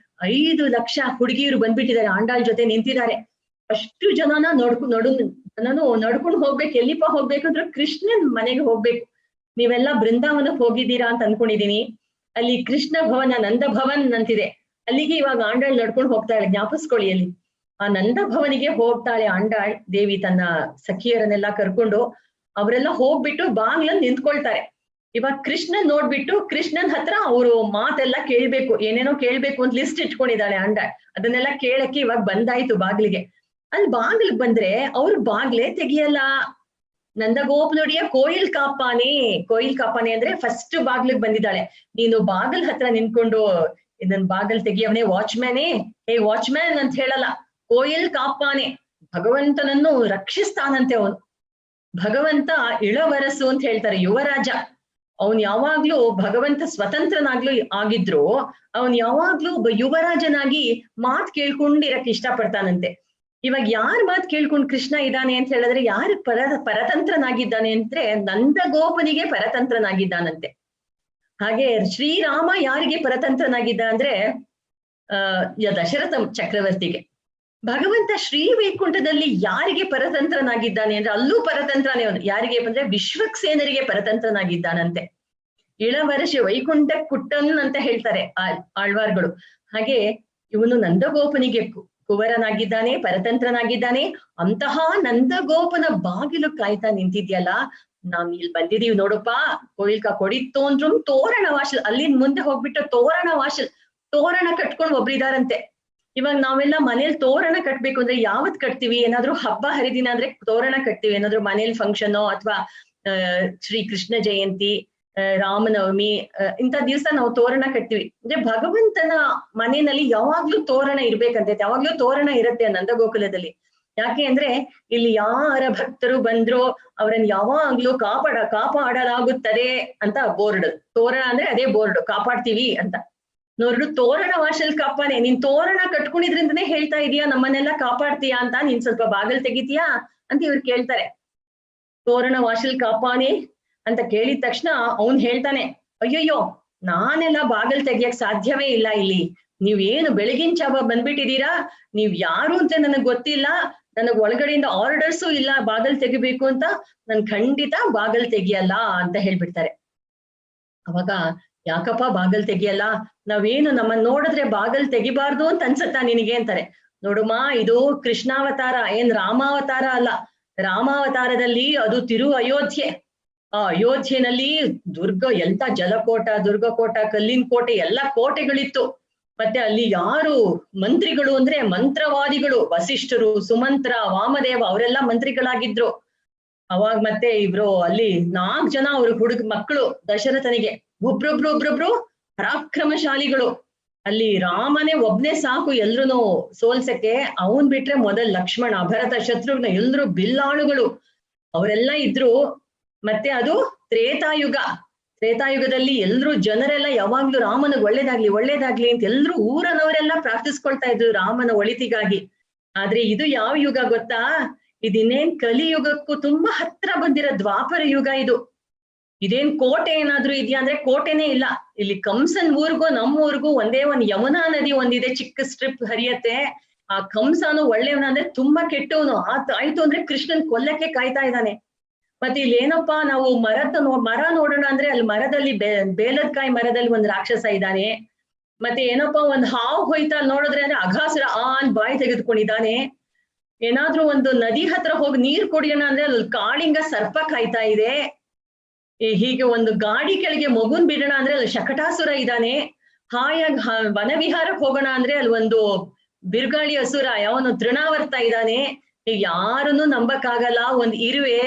5 ಲಕ್ಷ ಹುಡುಗಿಯರು ಬಂದ್ಬಿಟ್ಟಿದ್ದಾರೆ, ಆಂಡಾಳ್ ಜೊತೆ ನಿಂತಿದ್ದಾರೆ. ಅಷ್ಟು ಜನನ ನಡ್ಕೊಂಡು ಹೋಗ್ಬೇಕು. ಎಲ್ಲಿಪ್ಪ ಹೋಗ್ಬೇಕಂದ್ರೆ ಕೃಷ್ಣನ್ ಮನೆಗೆ ಹೋಗ್ಬೇಕು. ನೀವೆಲ್ಲ ಬೃಂದಾವನಕ್ಕೆ ಹೋಗಿದ್ದೀರಾ ಅಂತ ಅನ್ಕೊಂಡಿದೀನಿ. ಅಲ್ಲಿ ಕೃಷ್ಣ ಭವನ, ನಂದ ಭವನ್ ಅಂತಿದೆ, ಅಲ್ಲಿಗೆ ಇವಾಗ ಆಂಡಾಳ್ ನಡ್ಕೊಂಡು ಹೋಗ್ತಾಳೆ. ಜ್ಞಾಪಿಸ್ಕೊಳ್ಳಿ, ಅಲ್ಲಿ ಆ ನಂದ ಭವನಿಗೆ ಹೋಗ್ತಾಳೆ ಆಂಡಾಳ್ ದೇವಿ ತನ್ನ ಸಖಿಯರನ್ನೆಲ್ಲ ಕರ್ಕೊಂಡು. ಅವರೆಲ್ಲ ಹೋಗ್ಬಿಟ್ಟು ಬಾಗ್ಲಲ್ಲಿ ನಿಂತ್ಕೊಳ್ತಾರೆ. ಇವಾಗ ಕೃಷ್ಣನ್ ನೋಡ್ಬಿಟ್ಟು ಕೃಷ್ಣನ್ ಹತ್ರ ಅವರು ಮಾತೆಲ್ಲ ಕೇಳ್ಬೇಕು, ಏನೇನೋ ಕೇಳ್ಬೇಕು ಅಂತ ಲಿಸ್ಟ್ ಇಟ್ಕೊಂಡಿದ್ದಾಳೆ ಆಂಡಾಳ್. ಅದನ್ನೆಲ್ಲ ಕೇಳಕ್ಕೆ ಇವಾಗ ಬಂದಾಯ್ತು ಬಾಗ್ಲಿಗೆ. ಅಲ್ಲಿ ಬಾಗ್ಲಿಗೆ ಬಂದ್ರೆ ಅವ್ರ ಬಾಗ್ಲೆ ತೆಗಿಯಲ್ಲ. ನಂದಗೋಪನುಡಿಯ ಕೋಯಿಲ್ ಕಾಪಾನೆ ಅಂದ್ರೆ ಫಸ್ಟ್ ಬಾಗ್ಲಿಗೆ ಬಂದಿದ್ದಾಳೆ. ನೀನು ಬಾಗಲ್ ಹತ್ರ ನಿಂತ್ಕೊಂಡು ಇದನ್ ಬಾಗಲ್ ತೆಗಿಯವನೇ ವಾಚ್ಮ್ಯಾನೇ, ವಾಚ್ಮ್ಯಾನ್ ಅಂತ ಹೇಳಲ್ಲ, ಕೋಯಿಲ್ ಕಾಪಾನೆ. ಭಗವಂತನನ್ನು ರಕ್ಷಿಸ್ತಾನಂತೆ ಅವನು. ಭಗವಂತ ಇಳವರಸು ಅಂತ ಹೇಳ್ತಾರೆ, ಯುವರಾಜ. ಅವನ್ ಯಾವಾಗ್ಲೂ ಭಗವಂತ ಸ್ವತಂತ್ರನಾಗ್ಲೂ ಆಗಿದ್ರು ಅವನ್ ಯಾವಾಗ್ಲೂ ಯುವರಾಜನಾಗಿ ಮಾತ್ ಕೇಳ್ಕೊಂಡಿರಕ್ ಇಷ್ಟಪಡ್ತಾನಂತೆ. ಇವಾಗ ಯಾರ್ ಮಾತ್ ಕೇಳ್ಕೊಂಡು ಕೃಷ್ಣ ಇದ್ದಾನೆ ಅಂತ ಹೇಳಿದ್ರೆ ಯಾರು ಪರತಂತ್ರನಾಗಿದ್ದಾನೆ ಅಂದ್ರೆ ನಂದಗೋಪನಿಗೆ ಪರತಂತ್ರನಾಗಿದ್ದಾನಂತೆ. ಹಾಗೆ ಶ್ರೀರಾಮ ಯಾರಿಗೆ ಪರತಂತ್ರನಾಗಿದ್ದ ಅಂದ್ರೆ ದಶರಥ ಚಕ್ರವರ್ತಿಗೆ. ಭಗವಂತ ಶ್ರೀ ವೈಕುಂಠದಲ್ಲಿ ಯಾರಿಗೆ ಪರತಂತ್ರನಾಗಿದ್ದಾನೆ ಅಂದ್ರೆ ಅಲ್ಲೂ ಪರತಂತ್ರನೇ ಅವನು. ಯಾರಿಗೆ ಅಂದ್ರೆ ವಿಶ್ವಕ್ಸೇನರಿಗೆ ಪರತಂತ್ರನಾಗಿದ್ದಾನಂತೆ. ಇಳವರಶ ವೈಕುಂಠ ಕುಟ್ಟನ್ ಅಂತ ಹೇಳ್ತಾರೆ ಆಳ್ವಾರ್ಗಳು. ಹಾಗೆ ಇವನು ನಂದಗೋಪನಿಗೆ ಕುವರನಾಗಿದ್ದಾನೆ, ಪರತಂತ್ರನಾಗಿದ್ದಾನೆ. ಅಂತಹ ನಂದಗೋಪನ ಬಾಗಿಲು ಕಾಯ್ತಾ ನಿಂತಿದ್ಯಲ್ಲ, ನಾವ್ ಇಲ್ಲಿ ಬಂದಿದೀವಿ ನೋಡಪ್ಪ, ಕೋಯಿಲ್ಕ ಕೊಡಿತ್ತು ಅಂದ್ರು ತೋರಣ ವಾಶಲ್, ಅಲ್ಲಿಂದ ಮುಂದೆ ಹೋಗ್ಬಿಟ್ಟು ತೋರಣ ವಾಶಲ್, ತೋರಣ ಕಟ್ಕೊಂಡು ಒಬ್ರಿದಾರಂತೆ. ಇವಾಗ ನಾವೆಲ್ಲ ಮನೇಲಿ ತೋರಣ ಕಟ್ಬೇಕು ಅಂದ್ರೆ ಯಾವತ್ ಕಟ್ತೀವಿ? ಏನಾದ್ರು ಹಬ್ಬ ಹರಿದಿನ ಅಂದ್ರೆ ತೋರಣ ಕಟ್ತೀವಿ. ಏನಾದ್ರು ಮನೇಲಿ ಫಂಕ್ಷನ್ ಅಥವಾ ಶ್ರೀ ಕೃಷ್ಣ ಜಯಂತಿ, ರಾಮನವಮಿ ಇಂಥ ದಿವ್ಸ ನಾವು ತೋರಣ ಕಟ್ತೀವಿ. ಅಂದ್ರೆ ಭಗವಂತನ ಮನೆಯಲ್ಲಿ ಯಾವಾಗ್ಲೂ ತೋರಣ ಇರ್ಬೇಕಂತೆ, ಯಾವಾಗ್ಲೂ ತೋರಣ ಇರತ್ತೆ ನಂದಗೋಕುಲದಲ್ಲಿ. ಯಾಕೆ ಅಂದ್ರೆ ಇಲ್ಲಿ ಯಾರ ಭಕ್ತರು ಬಂದ್ರು ಅವ್ರನ್ನ ಯಾವಾಗ್ಲೂ ಕಾಪಾಡಲಾಗುತ್ತದೆ ಅಂತ ಬೋರ್ಡ್. ತೋರಣ ಅಂದ್ರೆ ಅದೇ ಬೋರ್ಡ್, ಕಾಪಾಡ್ತೀವಿ ಅಂತ. ನೋಡ್ರು ತೋರಣ ವಾಶಲ್ ಕಾಪಾನೆ, ನೀನ್ ತೋರಣ ಕಟ್ಕೊಂಡಿದ್ರಿಂದನೇ ಹೇಳ್ತಾ ಇದೀಯಾ ನಮ್ಮನ್ನೆಲ್ಲ ಕಾಪಾಡ್ತೀಯಾ ಅಂತ, ನೀನ್ ಸ್ವಲ್ಪ ಬಾಗಲ್ ತೆಗಿತೀಯಾ ಅಂತ ಇವ್ರು ಕೇಳ್ತಾರೆ. ತೋರಣ ವಾಶಲ್ ಕಾಪಾನೆ ಅಂತ ಕೇಳಿದ ತಕ್ಷಣ ಅವನ್ ಹೇಳ್ತಾನೆ, ಅಯ್ಯಯ್ಯೋ ನಾನೆಲ್ಲ ಬಾಗಲ್ ತೆಗಿಯಕ್ ಸಾಧ್ಯವೇ ಇಲ್ಲ. ಇಲ್ಲಿ ನೀವೇನು ಬೆಳಗಿನ ಜಾವ ಬಂದ್ಬಿಟ್ಟಿದೀರಾ, ನೀವ್ ಯಾರು ಅಂತ ನನಗ್ ಗೊತ್ತಿಲ್ಲ, ನನಗ್ ಒಳಗಡೆಯಿಂದ ಆರ್ಡರ್ಸು ಇಲ್ಲ ಬಾಗಲ್ ತೆಗಿಬೇಕು ಅಂತ, ನನ್ ಖಂಡಿತ ಬಾಗಲ್ ತೆಗಿಯಲ್ಲ ಅಂತ ಹೇಳ್ಬಿಡ್ತಾರೆ. ಅವಾಗ ಯಾಕಪ್ಪ ಬಾಗಲ್ ತೆಗಿಯಲ್ಲ? ನಾವೇನು ನಮ್ಮನ್ನ ನೋಡಿದ್ರೆ ಬಾಗಲ್ ತೆಗಿಬಾರ್ದು ಅಂತ ಅನ್ಸತ್ತಾ ನಿನಗೆ ಅಂತಾರೆ. ನೋಡುಮ್ಮ, ಇದು ಕೃಷ್ಣಾವತಾರ, ಏನ್ ರಾಮಾವತಾರ ಅಲ್ಲ. ರಾಮಾವತಾರದಲ್ಲಿ ಅದು ತಿರು ಅಯೋಧ್ಯೆ. ಆ ಅಯೋಧ್ಯೆನಲ್ಲಿ ಎಂತ ಜಲಕೋಟ, ದುರ್ಗಕೋಟ, ಕಲ್ಲಿನ ಕೋಟೆ, ಎಲ್ಲ ಕೋಟೆಗಳಿತ್ತು. ಮತ್ತೆ ಅಲ್ಲಿ ಯಾರು ಮಂತ್ರಿಗಳು ಅಂದ್ರೆ ಮಂತ್ರವಾದಿಗಳು, ವಸಿಷ್ಠರು, ಸುಮಂತ್ರ, ವಾಮದೇವ, ಅವರೆಲ್ಲ ಮಂತ್ರಿಗಳಾಗಿದ್ರು. ಅವಾಗ ಮತ್ತೆ ಇಬ್ರು ಅಲ್ಲಿ 4 ಜನ ಅವ್ರ ಮಕ್ಕಳು ದಶರಥನಿಗೆ, ಒಬ್ರೊಬ್ರು ಪರಾಕ್ರಮಶಾಲಿಗಳು. ಅಲ್ಲಿ ರಾಮನೇ ಒಬ್ನೇ ಸಾಕು ಎಲ್ರುನು ಸೋಲ್ಸಕ್ಕೆ. ಅವನ್ ಬಿಟ್ರೆ ಮೊದಲ್ ಲಕ್ಷ್ಮಣ, ಭರತ, ಶತ್ರುಘ್ನ ಎಲ್ರು ಬಿಲ್ಲಾಳುಗಳು, ಅವರೆಲ್ಲ ಇದ್ರು. ಮತ್ತೆ ಅದು ತ್ರೇತಾಯುಗದಲ್ಲಿ ಎಲ್ರು ಜನರೆಲ್ಲ ಯಾವಾಗ್ಲೂ ರಾಮನಿಗೆ ಒಳ್ಳೇದಾಗ್ಲಿ ಅಂತ ಎಲ್ರು ಊರನವರೆಲ್ಲ ಪ್ರಾರ್ಥಿಸ್ಕೊಳ್ತಾ ಇದ್ರು ರಾಮನ ಒಳಿತಿಗಾಗಿ. ಆದ್ರೆ ಇದು ಯಾವ ಯುಗ ಗೊತ್ತಾ? ಇದಿನ್ನೇನ್ ಕಲಿಯುಗಕ್ಕೂ ತುಂಬಾ ಹತ್ರ ಬಂದಿರೋ ದ್ವಾಪರ ಯುಗ ಇದು. ಇದೇನ್ ಕೋಟೆ ಏನಾದ್ರೂ ಇದೆಯಾ ಅಂದ್ರೆ ಕೋಟೆನೇ ಇಲ್ಲ. ಇಲ್ಲಿ ಕಂಸನ್ ಊರ್ಗೂ ನಮ್ಮ ಊರ್ಗೂ ಒಂದೇ ಒಂದ್ ಯಮುನಾ ನದಿ ಒಂದಿದೆ, ಚಿಕ್ಕ ಸ್ಟ್ರಿಪ್ ಹರಿಯತ್ತೆ. ಆ ಕಂಸನು ಒಳ್ಳೆಯವನ ಅಂದ್ರೆ ತುಂಬಾ ಕೆಟ್ಟವನು. ಆಯ್ತು ಅಂದ್ರೆ ಕೃಷ್ಣನ್ ಕೊಲ್ಲಕ್ಕೆ ಕಾಯ್ತಾ ಇದ್ದಾನೆ. ಮತ್ತೆ ಇಲ್ಲಿ ಏನಪ್ಪಾ, ನಾವು ಮರ ನೋಡೋಣ ಅಂದ್ರೆ ಅಲ್ಲಿ ಮರದಲ್ಲಿ ಬೇಲದ್ಕಾಯಿ ಮರದಲ್ಲಿ ಒಂದ್ ರಾಕ್ಷಸ ಇದ್ದಾನೆ. ಮತ್ತೆ ಏನಪ್ಪಾ ಒಂದ್ ಹಾವು ಹೋಯ್ತಾ ನೋಡಿದ್ರೆ ಅಂದ್ರೆ ಅಘಾಸುರ ಆನ್ ಬಾಯಿ ತೆಗೆದುಕೊಂಡಿದ್ದಾನೆ. ಏನಾದ್ರೂ ಒಂದು ನದಿ ಹತ್ರ ಹೋಗಿ ನೀರ್ ಕುಡಿಯೋಣ ಅಂದ್ರೆ ಅಲ್ಲಿ ಕಾಳಿಂಗ ಸರ್ಪ ಕಾಯ್ತಾ ಇದೆ. ಹೀಗೆ ಒಂದು ಗಾಡಿ ಕೆಳಗೆ ಮಗುನ್ ಬಿಡೋಣ ಅಂದ್ರೆ ಅಲ್ಲಿ ಶಕಟಾಸುರ ಇದ್ದಾನೆ. ಹಾಯಾಗಿ ವನವಿಹಾರಕ್ಕೆ ಹೋಗೋಣ ಅಂದ್ರೆ ಅಲ್ಲಿ ಒಂದು ಬಿರುಗಾಳಿ ಅಸುರ ಯಾವನು ತೃಣಾವರ್ತ ಇದ್ದಾನೆ. ಯಾರನ್ನು ನಂಬಕ್ಕಾಗಲ್ಲ. ಒಂದ್ ಇರುವೆ,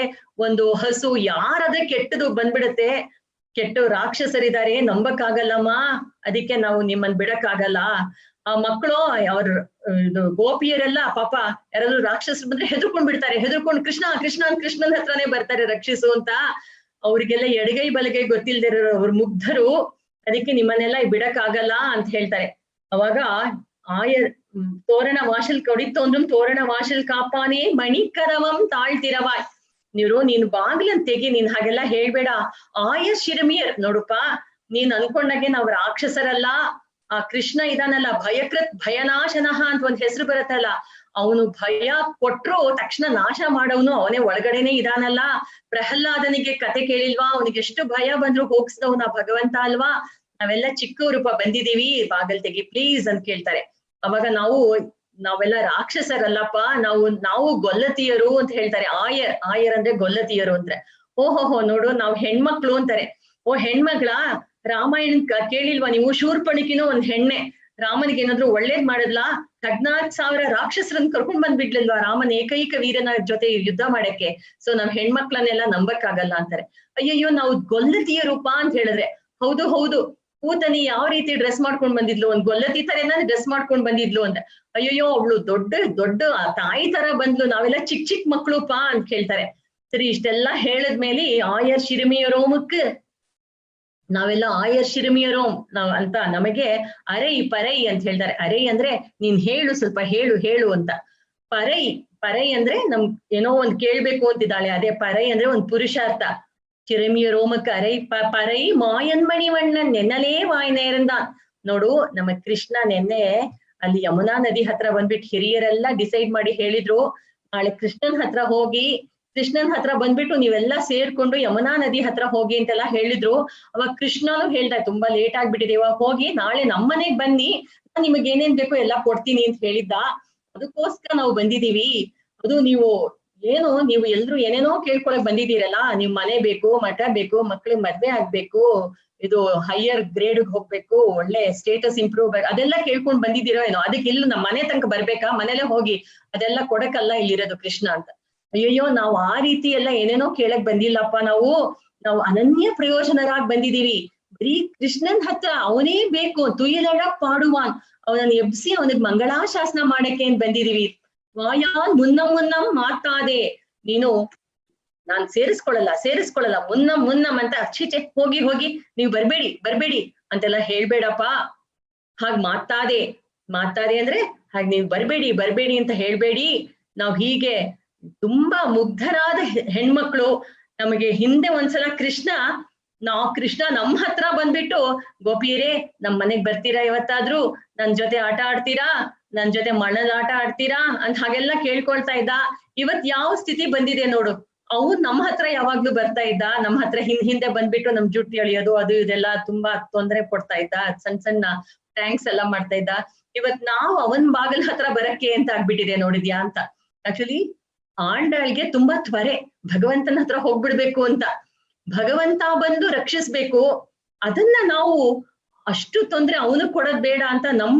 ಒಂದು ಹಸು, ಯಾರದ ಕೆಟ್ಟದು ಬಂದ್ಬಿಡತ್ತೆ. ಕೆಟ್ಟ ರಾಕ್ಷಸರಿದ್ದಾರೆ, ನಂಬಕ್ಕಾಗಲ್ಲಮ್ಮ. ಅದಕ್ಕೆ ನಾವು ನಿಮ್ಮನ್ ಬಿಡಕ್ಕಾಗಲ್ಲ. ಆ ಮಕ್ಕಳು ಇದು ಗೋಪಿಯರೆಲ್ಲ ಪಾಪ ಯಾರಾದ್ರೂ ರಾಕ್ಷಸರು ಬಂದ್ರೆ ಹೆದರ್ಕೊಂಡ್ ಬಿಡ್ತಾರೆ. ಹೆದರ್ಕೊಂಡು ಕೃಷ್ಣನ್ ಹತ್ರನೇ ಬರ್ತಾರೆ ರಕ್ಷಿಸು ಅಂತ. ಅವ್ರಿಗೆಲ್ಲ ಎಡಗೈ ಬಲಗೈ ಗೊತ್ತಿಲ್ದಿರೋ ಅವ್ರ ಮುಗ್ಧರು. ಅದಕ್ಕೆ ನಿಮ್ಮನ್ನೆಲ್ಲ ಬಿಡಕ್ಕಾಗಲ್ಲ ಅಂತ ಹೇಳ್ತಾರೆ. ಅವಾಗ ತೋರಣ ವಾಶಲ್ ಕೊಡಿತ್ತು ಅಂದ್ರು ತೋರಣ ವಾಶಲ್ ಕಾಪಾನೇ ಮಣಿಕರವಂ ತಾಳ್ತಿರವಾಯ್. ನೀನ್ ಬಾಗ್ಲನ್ ತೆಗಿ, ನೀನ್ ಹಾಗೆಲ್ಲ ಹೇಳ್ಬೇಡ. ಶಿರಮಿಯರ್ ನೋಡುಪ್ಪ, ನೀನ್ ಅನ್ಕೊಂಡಾಗೆ ನಾವ್ ರಾಕ್ಷಸರಲ್ಲ. ಆ ಕೃಷ್ಣ ಇದಾನಲ್ಲ, ಭಯಕೃತ್ ಭಯನಾಶನಃ ಅಂತ ಒಂದ್ ಹೆಸರು ಬರುತ್ತಲ್ಲ, ಅವನು ಭಯ ಕೊಟ್ರು ತಕ್ಷಣ ನಾಶ ಮಾಡವನು ಅವನೇ ಒಳಗಡೆನೆ ಇದಾನಲ್ಲ. ಪ್ರಹ್ಲಾದನಿಗೆ ಕತೆ ಕೇಳಿಲ್ವಾ? ಅವನಿಗೆ ಎಷ್ಟು ಭಯ ಬಂದ್ರು ಹೋಗಿಸ್ದವನ ಭಗವಂತ ಅಲ್ವಾ? ನಾವೆಲ್ಲ ಚಿಕ್ಕವರೂಪ ಬಂದಿದೀವಿ, ಬಾಗಲ್ ತೆಗಿ ಪ್ಲೀಸ್ ಅಂತ ಕೇಳ್ತಾರೆ. ಅವಾಗ ನಾವೆಲ್ಲ ರಾಕ್ಷಸರಲ್ಲಪ್ಪ, ನಾವು ಗೊಲ್ಲತಿಯರು ಅಂತ ಹೇಳ್ತಾರೆ. ಆಯರ್ ಅಂದ್ರೆ ಗೊಲ್ಲತಿಯರು ಅಂದ್ರೆ. ಓಹೋಹೋ ನೋಡು, ನಾವು ಹೆಣ್ಮಕ್ಳು ಅಂತಾರೆ. ಓ ಹೆಣ್ಮಕ್ಳ, ರಾಮಾಯಣ ಕೇಳಿಲ್ವಾ ನೀವು? ಶೂರ್ಪಣಿಕಿನೂ ಒಂದ್ ಹೆಣ್ಣೆ. ರಾಮನಿಗೆ ಏನಾದ್ರು ಒಳ್ಳೇದ್ ಮಾಡಿದ್ಲಾ? 14,000 ರಾಕ್ಷಸರನ್ನ ಕರ್ಕೊಂಡ್ ಬಂದ್ಬಿಡ್ಲಿಲ್ವಾ ರಾಮನ್ ಏಕೈಕ ವೀರನ ಜೊತೆ ಯುದ್ಧ ಮಾಡಕ್ಕೆ? ಸೊ ನಾವ್ ಹೆಣ್ಮಕ್ಳನ್ನೆಲ್ಲ ನಂಬಕ್ಕಾಗಲ್ಲ ಅಂತಾರೆ. ಅಯ್ಯಯ್ಯೋ, ನಾವು ಗೊಲ್ಲತಿಯ ರೂಪ ಅಂತ ಹೇಳಿದ್ರೆ, ಹೌದು ಕೂತನಿ ಯಾವ ರೀತಿ ಡ್ರೆಸ್ ಮಾಡ್ಕೊಂಡ್ ಬಂದಿದ್ಲು? ಒಂದ್ ಗೊಲ್ಲತಿ ತರನ ಡ್ರೆಸ್ ಮಾಡ್ಕೊಂಡ್ ಬಂದಿದ್ಲು ಅಂತ. ಅಯ್ಯಯ್ಯೋ, ಅವಳು ದೊಡ್ಡ ತಾಯಿ ತರ ಬಂದ್ಲು, ನಾವೆಲ್ಲ ಚಿಕ್ಕ ಮಕ್ಳುಪಾ ಅಂತ ಕೇಳ್ತಾರೆ. ಸರಿ, ಇಷ್ಟೆಲ್ಲ ಹೇಳದ್ಮೇಲೆ ಆಯರ್ ಶಿರಮಿಯರೋಮಕ್ ನಾವೆಲ್ಲ ಶಿರಮಿಯರೋ ಅಂತ ನಮಗೆ ಪರೈ ಅಂತ ಹೇಳ್ತಾರೆ. ಅರೈ ಅಂದ್ರೆ ನೀನ್ ಹೇಳು, ಸ್ವಲ್ಪ ಹೇಳು ಅಂತ. ಪರೈ ಅಂದ್ರೆ ಏನೋ ಒಂದ್ ಕೇಳ್ಬೇಕು ಅಂತಿದ್ದಾಳೆ, ಅದೇ ಪರೈ ಅಂದ್ರೆ ಒಂದ್ ಪುರುಷಾರ್ಥ. ಶಿರಮಿಯರೋಮಕ್ ಪರೈ ಮಾಯನ್ಮಣಿ ವಣ್ಣನ್ ನೆನ್ನಲೇ ವಾಯ್ನೇರಂದ. ನೋಡು, ನಮ್ಮ ಕೃಷ್ಣ ನೆನ್ನೆ ಅಲ್ಲಿ ಯಮುನಾ ನದಿ ಹತ್ರ ಬಂದ್ಬಿಟ್ಟು ಹಿರಿಯರೆಲ್ಲ ಡಿಸೈಡ್ ಮಾಡಿ ಹೇಳಿದ್ರು, ನಾಳೆ ಕೃಷ್ಣನ್ ಹತ್ರ ಬಂದ್ಬಿಟ್ಟು ನೀವೆಲ್ಲ ಸೇರ್ಕೊಂಡು ಯಮುನಾ ನದಿ ಹತ್ರ ಹೋಗಿ ಅಂತೆಲ್ಲ ಹೇಳಿದ್ರು. ಅವಾಗ ಕೃಷ್ಣನು ಹೇಳ್ದ, ತುಂಬಾ ಲೇಟ್ ಆಗ್ಬಿಟ್ಟಿದೆ, ಇವಾಗ ಹೋಗಿ ನಾಳೆ ನಮ್ಮನೆಗ್ ಬನ್ನಿ, ನಾನ್ ನಿಮಗ್ ಏನೇನ್ ಬೇಕೋ ಎಲ್ಲಾ ಕೊಡ್ತೀನಿ ಅಂತ ಹೇಳಿದ್ದ. ಅದಕ್ಕೋಸ್ಕರ ನಾವು ಬಂದಿದೀವಿ. ಅದು ನೀವು ಎಲ್ರು ಏನೇನೋ ಕೇಳ್ಕೊಳಕ್ ಬಂದಿದ್ದೀರಲ್ಲ, ನಿಮ್ ಮನೆ ಬೇಕು, ಮಠ ಬೇಕು, ಮಕ್ಳಿಗೆ ಮದ್ವೆ ಆಗ್ಬೇಕು, ಇದು ಹೈಯರ್ ಗ್ರೇಡ್ ಹೋಗ್ಬೇಕು, ಒಳ್ಳೆ ಸ್ಟೇಟಸ್ ಇಂಪ್ರೂವ್ ಅದೆಲ್ಲ ಕೇಳ್ಕೊಂಡ್ ಬಂದಿದ್ದೀರೋ ಏನೋ. ಅದಕ್ಕೆ ಇಲ್ಲಿ ನಮ್ಮ ಮನೆ ತನಕ ಬರ್ಬೇಕಾ? ಮನೇಲೆ ಹೋಗಿ ಅದೆಲ್ಲ ಕೊಡಕ್ಕಲ್ಲ ಇಲ್ಲಿರೋದು ಕೃಷ್ಣ ಅಂತ. ಅಯ್ಯಯ್ಯೋ, ನಾವು ಆ ರೀತಿ ಎಲ್ಲ ಏನೇನೋ ಕೇಳಕ್ ಬಂದಿಲ್ಲಪ್ಪ. ನಾವು ಅನನ್ಯ ಪ್ರಯೋಜನರಾಗಿ ಬಂದಿದೀವಿ. ಬರೀ ಕೃಷ್ಣನ್ ಹತ್ರ ಅವನೇ ಬೇಕು, ತುಯ್ಯಲಡ ಪಾಡುವಾನ್, ಅವನನ್ನ ಎಬ್ಸಿ ಅವನಿಗೆ ಮಂಗಳಾಶಾಸನ ಮಾಡಕ್ಕೆ ಅಂತ ಬಂದಿದೀವಿ. ವಾಯಾನ್ ಮುನ್ನಂ ಮಾತಾದೆ, ನಾನ್ ಸೇರಿಸ್ಕೊಳ್ಳಲ್ಲ ಮುನ್ನಂ ಅಂತ ಅಚ್ಚಿಚೆ ಹೋಗಿ ನೀವು ಬರ್ಬೇಡಿ ಅಂತೆಲ್ಲ ಹೇಳ್ಬೇಡಪ್ಪ. ಹಾಗ್ ಮಾತಾದೆ ಅಂದ್ರೆ ಹಾಗೆ ನೀವು ಬರ್ಬೇಡಿ ಅಂತ ಹೇಳ್ಬೇಡಿ. ನಾವ್ ಹೀಗೆ ತುಂಬಾ ಮುಗ್ಧರಾದ ಹೆಣ್ಮಕ್ಳು. ನಮಗೆ ಹಿಂದೆ ಒಂದ್ಸಲ ಕೃಷ್ಣ ನಮ್ಮ ಹತ್ರ ಬಂದ್ಬಿಟ್ಟು, ಗೋಪಿಯರೇ ನಮ್ ಮನೆಗ್ ಬರ್ತೀರಾ ಇವತ್ತಾದ್ರೂ? ನನ್ ಜೊತೆ ಆಟ ಆಡ್ತೀರಾ? ನನ್ ಜೊತೆ ಮಣ್ಣದಾಟ ಆಡ್ತೀರಾ ಅಂತ ಹಾಗೆಲ್ಲ ಕೇಳ್ಕೊಳ್ತಾ ಇದ್ದ. ಇವತ್ ಯಾವ ಸ್ಥಿತಿ ಬಂದಿದೆ ನೋಡು. ಅವ್ನು ನಮ್ಮ ಹತ್ರ ಯಾವಾಗ್ಲೂ ಬರ್ತಾ ಇದ್ದ, ನಮ್ಮ ಹತ್ರ ಹಿಂದೆ ಬಂದ್ಬಿಟ್ಟು ನಮ್ ಜುಟ್ಟು ಎಳಿಯೋದು ಅದು ಇದೆಲ್ಲ ತುಂಬಾ ತೊಂದರೆ ಕೊಡ್ತಾ ಇದ್ದ, ಸಣ್ಣ ಟ್ಯಾಂಕ್ಸ್ ಎಲ್ಲ ಮಾಡ್ತಾ ಇದ್ದ. ಇವತ್ ನಾವು ಅವನ್ ಬಾಗಲ್ ಹತ್ರ ಬರಕ್ಕೆ ಅಂತ ಆಗ್ಬಿಟ್ಟಿದೆ ನೋಡಿದ್ಯಾ ಅಂತ. ಆಕ್ಚುಲಿ ಆಂಡಾಳ್ಗೆ ತುಂಬಾ ತ್ವರೆ ಭಗವಂತನ ಹತ್ರ ಹೋಗ್ಬಿಡ್ಬೇಕು ಅಂತ. ಭಗವಂತ ಬಂದು ರಕ್ಷಿಸ್ಬೇಕು, ಅದನ್ನ ನಾವು ಅಷ್ಟು ತೊಂದ್ರೆ ಅವನು ಕೊಡೋದ್ ಬೇಡ ಅಂತ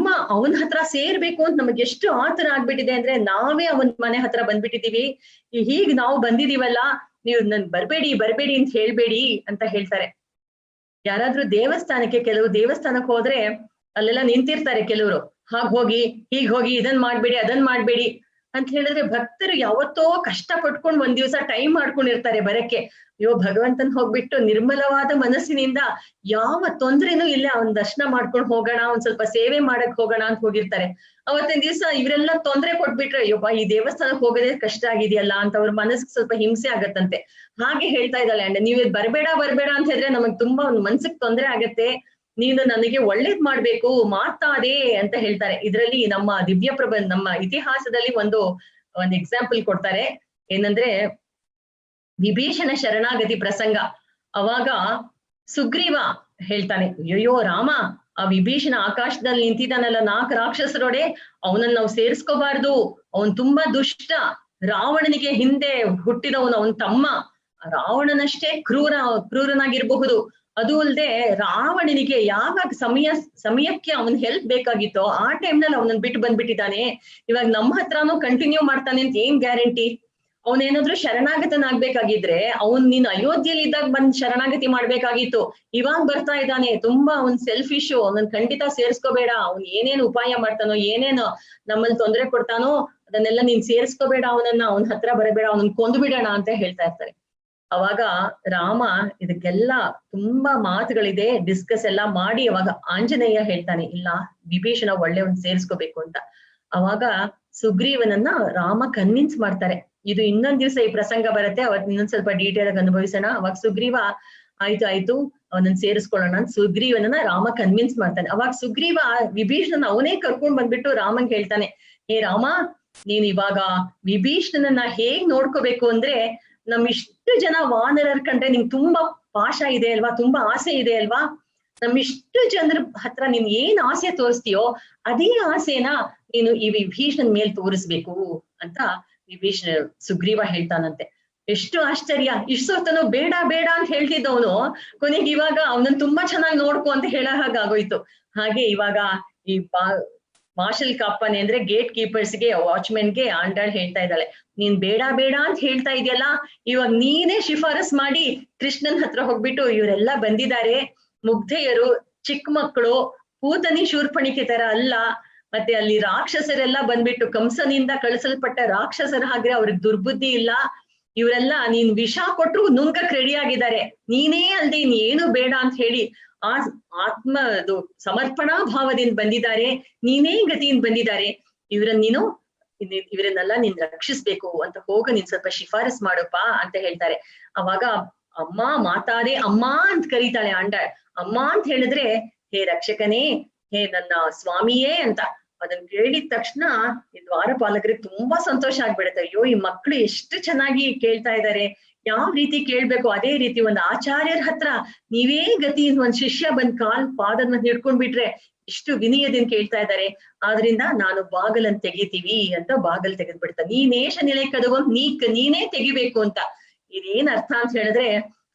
ಅವನ ಹತ್ರ ಸೇರ್ಬೇಕು ಅಂತ ನಮಗೆ ಎಷ್ಟು ಆತರ ಆಗ್ಬಿಟ್ಟಿದೆ ಅಂದ್ರೆ ನಾವೇ ಅವನ್ ಮನೆ ಹತ್ರ ಬಂದ್ಬಿಟ್ಟಿದೀವಿ. ಹೀಗ್ ನಾವು ಬಂದಿದೀವಲ್ಲ, ನೀವು ನನ್ ಬರ್ಬೇಡಿ ಅಂತ ಹೇಳ್ಬೇಡಿ ಅಂತ ಹೇಳ್ತಾರೆ. ಯಾರಾದ್ರೂ ದೇವಸ್ಥಾನಕ್ಕೆ, ಕೆಲವು ದೇವಸ್ಥಾನಕ್ಕೆ ಹೋದ್ರೆ ಅಲ್ಲೆಲ್ಲ ನಿಂತಿರ್ತಾರೆ ಕೆಲವರು, ಹೋಗಿ ಹೀಗ್ ಹೋಗಿ ಇದನ್ ಮಾಡ್ಬೇಡಿ ಅದನ್ ಮಾಡ್ಬೇಡಿ ಅಂತ ಹೇಳಿದ್ರೆ ಭಕ್ತರು ಯಾವತ್ತೋ ಕಷ್ಟ ಪಟ್ಕೊಂಡು ಒಂದ್ ದಿವ್ಸ ಟೈಮ್ ಮಾಡ್ಕೊಂಡಿರ್ತಾರೆ ಬರಕ್ಕೆ. ಅಯ್ಯೋ ಭಗವಂತನ್ ಹೋಗ್ಬಿಟ್ಟು ನಿರ್ಮಲವಾದ ಮನಸ್ಸಿನಿಂದ ಯಾವ ತೊಂದ್ರೆನೂ ಇಲ್ಲ ಅವನ್ ದರ್ಶನ ಮಾಡ್ಕೊಂಡು ಹೋಗೋಣ, ಒಂದ್ ಸ್ವಲ್ಪ ಸೇವೆ ಮಾಡಕ್ ಹೋಗೋಣ ಅಂತ ಹೋಗಿರ್ತಾರೆ. ಅವತ್ತಿನ ದಿವ್ಸ ಇವರೆಲ್ಲ ತೊಂದ್ರೆ ಕೊಟ್ಬಿಟ್ರೆ ಅಯ್ಯೋಪ್ಪ ಈ ದೇವಸ್ಥಾನಕ್ಕೆ ಹೋಗೋದೇ ಕಷ್ಟ ಆಗಿದೆಯಲ್ಲ ಅಂತ ಅವ್ರ ಮನಸ್ಸಿಗೆ ಸ್ವಲ್ಪ ಹಿಂಸೆ ಆಗತ್ತಂತೆ. ಹಾಗೆ ಹೇಳ್ತಾ ಇದ್ದಾಳೆ ಅಂಡ್ ನೀವ್ ಬರ್ಬೇಡ ಅಂತ ಹೇಳಿದ್ರೆ ನಮಗ್ ತುಂಬಾ ಒಂದ್ ಮನ್ಸಿಗೆ ತೊಂದ್ರೆ ಆಗತ್ತೆ, ನೀನು ನನಗೆ ಒಳ್ಳೇದ್ ಮಾಡ್ಬೇಕು ಮಾತಾಡೆ ಅಂತ ಹೇಳ್ತಾರೆ. ಇದ್ರಲ್ಲಿ ನಮ್ಮ ದಿವ್ಯ ಪ್ರಬಂಧ, ನಮ್ಮ ಇತಿಹಾಸದಲ್ಲಿ ಒಂದು ಎಕ್ಸಾಂಪಲ್ ಕೊಡ್ತಾರೆ. ಏನಂದ್ರೆ ವಿಭೀಷಣ ಶರಣಾಗತಿ ಪ್ರಸಂಗ. ಅವಾಗ ಸುಗ್ರೀವ ಹೇಳ್ತಾನೆ, ಅಯ್ಯೋ ರಾಮ, ಆ ವಿಭೀಷಣ ಆಕಾಶದಲ್ಲಿ ನಿಂತಿದ್ದಾನಲ್ಲ 4 ರಾಕ್ಷಸರೋಡೆ, ಅವನನ್ನ ನಾವು ಸೇರಿಸ್ಕೋಬಾರ್ದು, ಅವನ್ ತುಂಬಾ ದುಷ್ಟ, ರಾವಣನಿಗೆ ಹಿಂದೆ ಹುಟ್ಟಿದವನು, ಅವನ್ ತಮ್ಮ. ರಾವಣನಷ್ಟೇ ಕ್ರೂರನಾಗಿರ್ಬಹುದು, ಅದು ಅಲ್ಲದೆ ರಾವಣನಿಗೆ ಯಾವಾಗ ಸಮಯಕ್ಕೆ ಅವನ್ ಹೆಲ್ಪ್ ಬೇಕಾಗಿತ್ತೋ ಆ ಟೈಮ್ನಲ್ಲಿ ಅವನನ್ನ ಬಿಟ್ಟು ಬಂದ್ಬಿಟ್ಟಿದ್ದಾನೆ. ಇವಾಗ ನಮ್ಮ ಹತ್ರನೂ ಕಂಟಿನ್ಯೂ ಮಾಡ್ತಾನೆ ಅಂತ ಏನ್ ಗ್ಯಾರಂಟಿ? ಅವನೇನಾದ್ರೂ ಶರಣಾಗತನಾಗ್ಬೇಕಾಗಿದ್ರೆ ನೀನ್ ಅಯೋಧ್ಯೆಯಲ್ಲಿ ಇದ್ದಾಗ ಬಂದ್ ಶರಣಾಗತಿ ಮಾಡ್ಬೇಕಾಗಿತ್ತು. ಇವಾಗ ಬರ್ತಾ ಇದ್ದಾನೆ, ತುಂಬಾ ಅವ್ನ್ ಸೆಲ್ಫಿಶು, ಅವನನ್ನ ಖಂಡಿತ ಸೇರ್ಸ್ಕೋಬೇಡ, ಅವ್ನ್ ಏನೇನ್ ಉಪಾಯ ಮಾಡ್ತಾನೋ, ಏನೇನು ನಮ್ಮಲ್ಲಿ ತೊಂದರೆ ಕೊಡ್ತಾನೋ ಅದನ್ನೆಲ್ಲ ನೀನ್ ಸೇರ್ಸ್ಕೋಬೇಡ, ಅವನ ಹತ್ರ ಬರಬೇಡ, ಅವನನ್ನ ಕೊಂದು ಬಿಡೋಣ ಅಂತ ಹೇಳ್ತಾ ಇರ್ತಾರೆ. ಅವಾಗ ರಾಮ ಇದಕ್ಕೆಲ್ಲ ತುಂಬಾ ಮಾತುಗಳಿದೆ, ಡಿಸ್ಕಸ್ ಎಲ್ಲ ಮಾಡಿ ಅವಾಗ ಆಂಜನೇಯ ಹೇಳ್ತಾನೆ, ಇಲ್ಲ ವಿಭೀಷಣ ಒಳ್ಳೆಯವನ್ ಸೇರಿಸ್ಕೋಬೇಕು ಅಂತ. ಅವಾಗ ಸುಗ್ರೀವನನ್ನ ರಾಮ ಕನ್ವಿನ್ಸ್ ಮಾಡ್ತಾರೆ. ಇದು ಇನ್ನೊಂದ್ ದಿವ್ಸ ಈ ಪ್ರಸಂಗ ಬರುತ್ತೆ, ಅವತ್ ಇನ್ನೊಂದ್ ಸ್ವಲ್ಪ ಡೀಟೇಲ್ ಆಗಿ ಅನುಭವಿಸೋಣ. ಅವಾಗ ಸುಗ್ರೀವ ಆಯ್ತು ಅವನನ್ನ ಸೇರಿಸ್ಕೊಳ್ಳೋಣ ಅಂತ ಸುಗ್ರೀವನನ್ನ ರಾಮ ಕನ್ವಿನ್ಸ್ ಮಾಡ್ತಾನೆ. ಅವಾಗ ಸುಗ್ರೀವ ವಿಭೀಷಣನ ಅವನೇ ಕರ್ಕೊಂಡ್ ಬಂದ್ಬಿಟ್ಟು ರಾಮಂಗ್ ಹೇಳ್ತಾನೆ, ಹೇ ರಾಮ, ನೀನ್ ಇವಾಗ ವಿಭೀಷಣನನ್ನ ಹೇಗ್ ನೋಡ್ಕೋಬೇಕು ಅಂದ್ರೆ, ನಮ್ಮಿಷ್ಟು ಜನ ವಾನರರ್ ಕಂಡ್ರೆ ನಿಂಗೆ ತುಂಬಾ ಪಾಶ ಇದೆ ಅಲ್ವಾ, ತುಂಬಾ ಆಸೆ ಇದೆ ಅಲ್ವಾ, ನಮ್ಮಿಷ್ಟು ಜನರ ಹತ್ರ ನೀನ್ ಏನ್ ಆಸೆ ತೋರಿಸ್ತೀಯೋ ಅದೇ ಆಸೆನ ನೀನು ಈ ವಿಭೀಷಣನ್ ಮೇಲ್ ತೋರಿಸ್ಬೇಕು ಅಂತ ಸುಗ್ರೀವ ಹೇಳ್ತಾನಂತೆ. ಎಷ್ಟು ಆಶ್ಚರ್ಯ! ಇಷ್ಟೊತ್ತನು ಬೇಡ ಅಂತ ಹೇಳ್ತಿದ್ದವನು ಕೊನೆಗೆ ಇವಾಗ ಅವನನ್ನ ತುಂಬಾ ಚೆನ್ನಾಗಿ ನೋಡ್ಕೊ ಅಂತ ಹೇಳೋ ಹಾಗಾಗೋಯ್ತು. ಹಾಗೆ ಇವಾಗ ಈ ಮಾರ್ಷಲ್ ಕಾಪನೆ ಅಂದ್ರೆ ಗೇಟ್ ಕೀಪರ್ಸ್ಗೆ, ವಾಚ್ಮೆನ್ಗೆ ಆಂಡಾಳ್ ಹೇಳ್ತಾ ಇದ್ದಾಳೆ, ನೀನ್ ಬೇಡ ಅಂತ ಹೇಳ್ತಾ ಇದೆಯಲ್ಲ, ಇವಾಗ ನೀನೇ ಶಿಫಾರಸ್ ಮಾಡಿ ಕೃಷ್ಣನ್ ಹತ್ರ ಹೋಗ್ಬಿಟ್ಟು ಇವರೆಲ್ಲ ಬಂದಿದ್ದಾರೆ, ಮುಗ್ಧೆಯರು, ಚಿಕ್ಕ ಮಕ್ಕಳು, ಪೂತನಿ ಶೂರ್ಪಣಿಕೆ ತರ ಅಲ್ಲ, ಮತ್ತೆ ಅಲ್ಲಿ ರಾಕ್ಷಸರೆಲ್ಲ ಬಂದ್ಬಿಟ್ಟು ಕಂಸನಿಂದ ಕಳಿಸಲ್ಪಟ್ಟ ರಾಕ್ಷಸರ ಹಾಗೆ ಅವ್ರಿಗೆ ದುರ್ಬುದ್ಧಿ ಇಲ್ಲ, ಇವರೆಲ್ಲ ನೀನ್ ವಿಷ ಕೊಟ್ರು ನುಂಗಕ್ ರೆಡಿ ಆಗಿದ್ದಾರೆ, ನೀನೇ ಅಲ್ದೆ ಇನ್ ಏನು ಬೇಡ ಅಂತ ಹೇಳಿ ಆತ್ಮದು ಸಮರ್ಪಣಾ ಭಾವದಿಂದ ಬಂದಿದ್ದಾರೆ, ನೀನೇ ಗತಿಯಿಂದ ಬಂದಿದ್ದಾರೆ, ಇವರನ್ನೆಲ್ಲ ನೀನ್ ರಕ್ಷಿಸ್ಬೇಕು ಅಂತ ಹೋಗ ನೀನ್ ಸ್ವಲ್ಪ ಶಿಫಾರಸ್ ಮಾಡಪ್ಪ ಅಂತ ಹೇಳ್ತಾರೆ. ಅವಾಗ ಅಮ್ಮ ಮಾತಾದೆ ಅಮ್ಮ ಅಂತ ಕರೀತಾಳೆ ಆಂಡಾಳ್. ಅಮ್ಮ ಅಂತ ಹೇಳಿದ್ರೆ ಹೇ ರಕ್ಷಕನೇ, ಹೇ ನನ್ನ ಸ್ವಾಮಿಯೇ ಅಂತ. ಅದನ್ನ ಕೇಳಿದ ತಕ್ಷಣ ಈ ದ್ವಾರಪಾಲಕರಿಗೆ ತುಂಬಾ ಸಂತೋಷ ಆಗ್ಬಿಡುತ್ತೆ. ಅಯ್ಯೋ ಈ ಮಕ್ಳು ಎಷ್ಟು ಚೆನ್ನಾಗಿ ಕೇಳ್ತಾ ಇದ್ದಾರೆ, ಯಾವ ರೀತಿ ಕೇಳ್ಬೇಕು ಅದೇ ರೀತಿ ಒಂದು ಆಚಾರ್ಯರ ಹತ್ರ ನೀವೇ ಗತಿ ಒಂದ್ ಶಿಷ್ಯ ಬಂದ್ ಪಾದದ ಹಿಡ್ಕೊಂಡ್ಬಿಟ್ರೆ ಇಷ್ಟು ವಿನಯದಿಂದ ಕೇಳ್ತಾ ಇದ್ದಾರೆ, ಆದ್ರಿಂದ ನಾನು ಬಾಗಲನ್ ತೆಗಿತೀವಿ ಅಂತ ಬಾಗಲ್ ತೆಗೆದ್ಬಿಡ್ತಾರೆ. ನೀನೇಶ ನೆಲೆ ಕದವ ನೀನೇ ತೆಗಿಬೇಕು ಅಂತ. ಇದೇನ್ ಅರ್ಥ ಅಂತ ಹೇಳಿದ್ರೆ,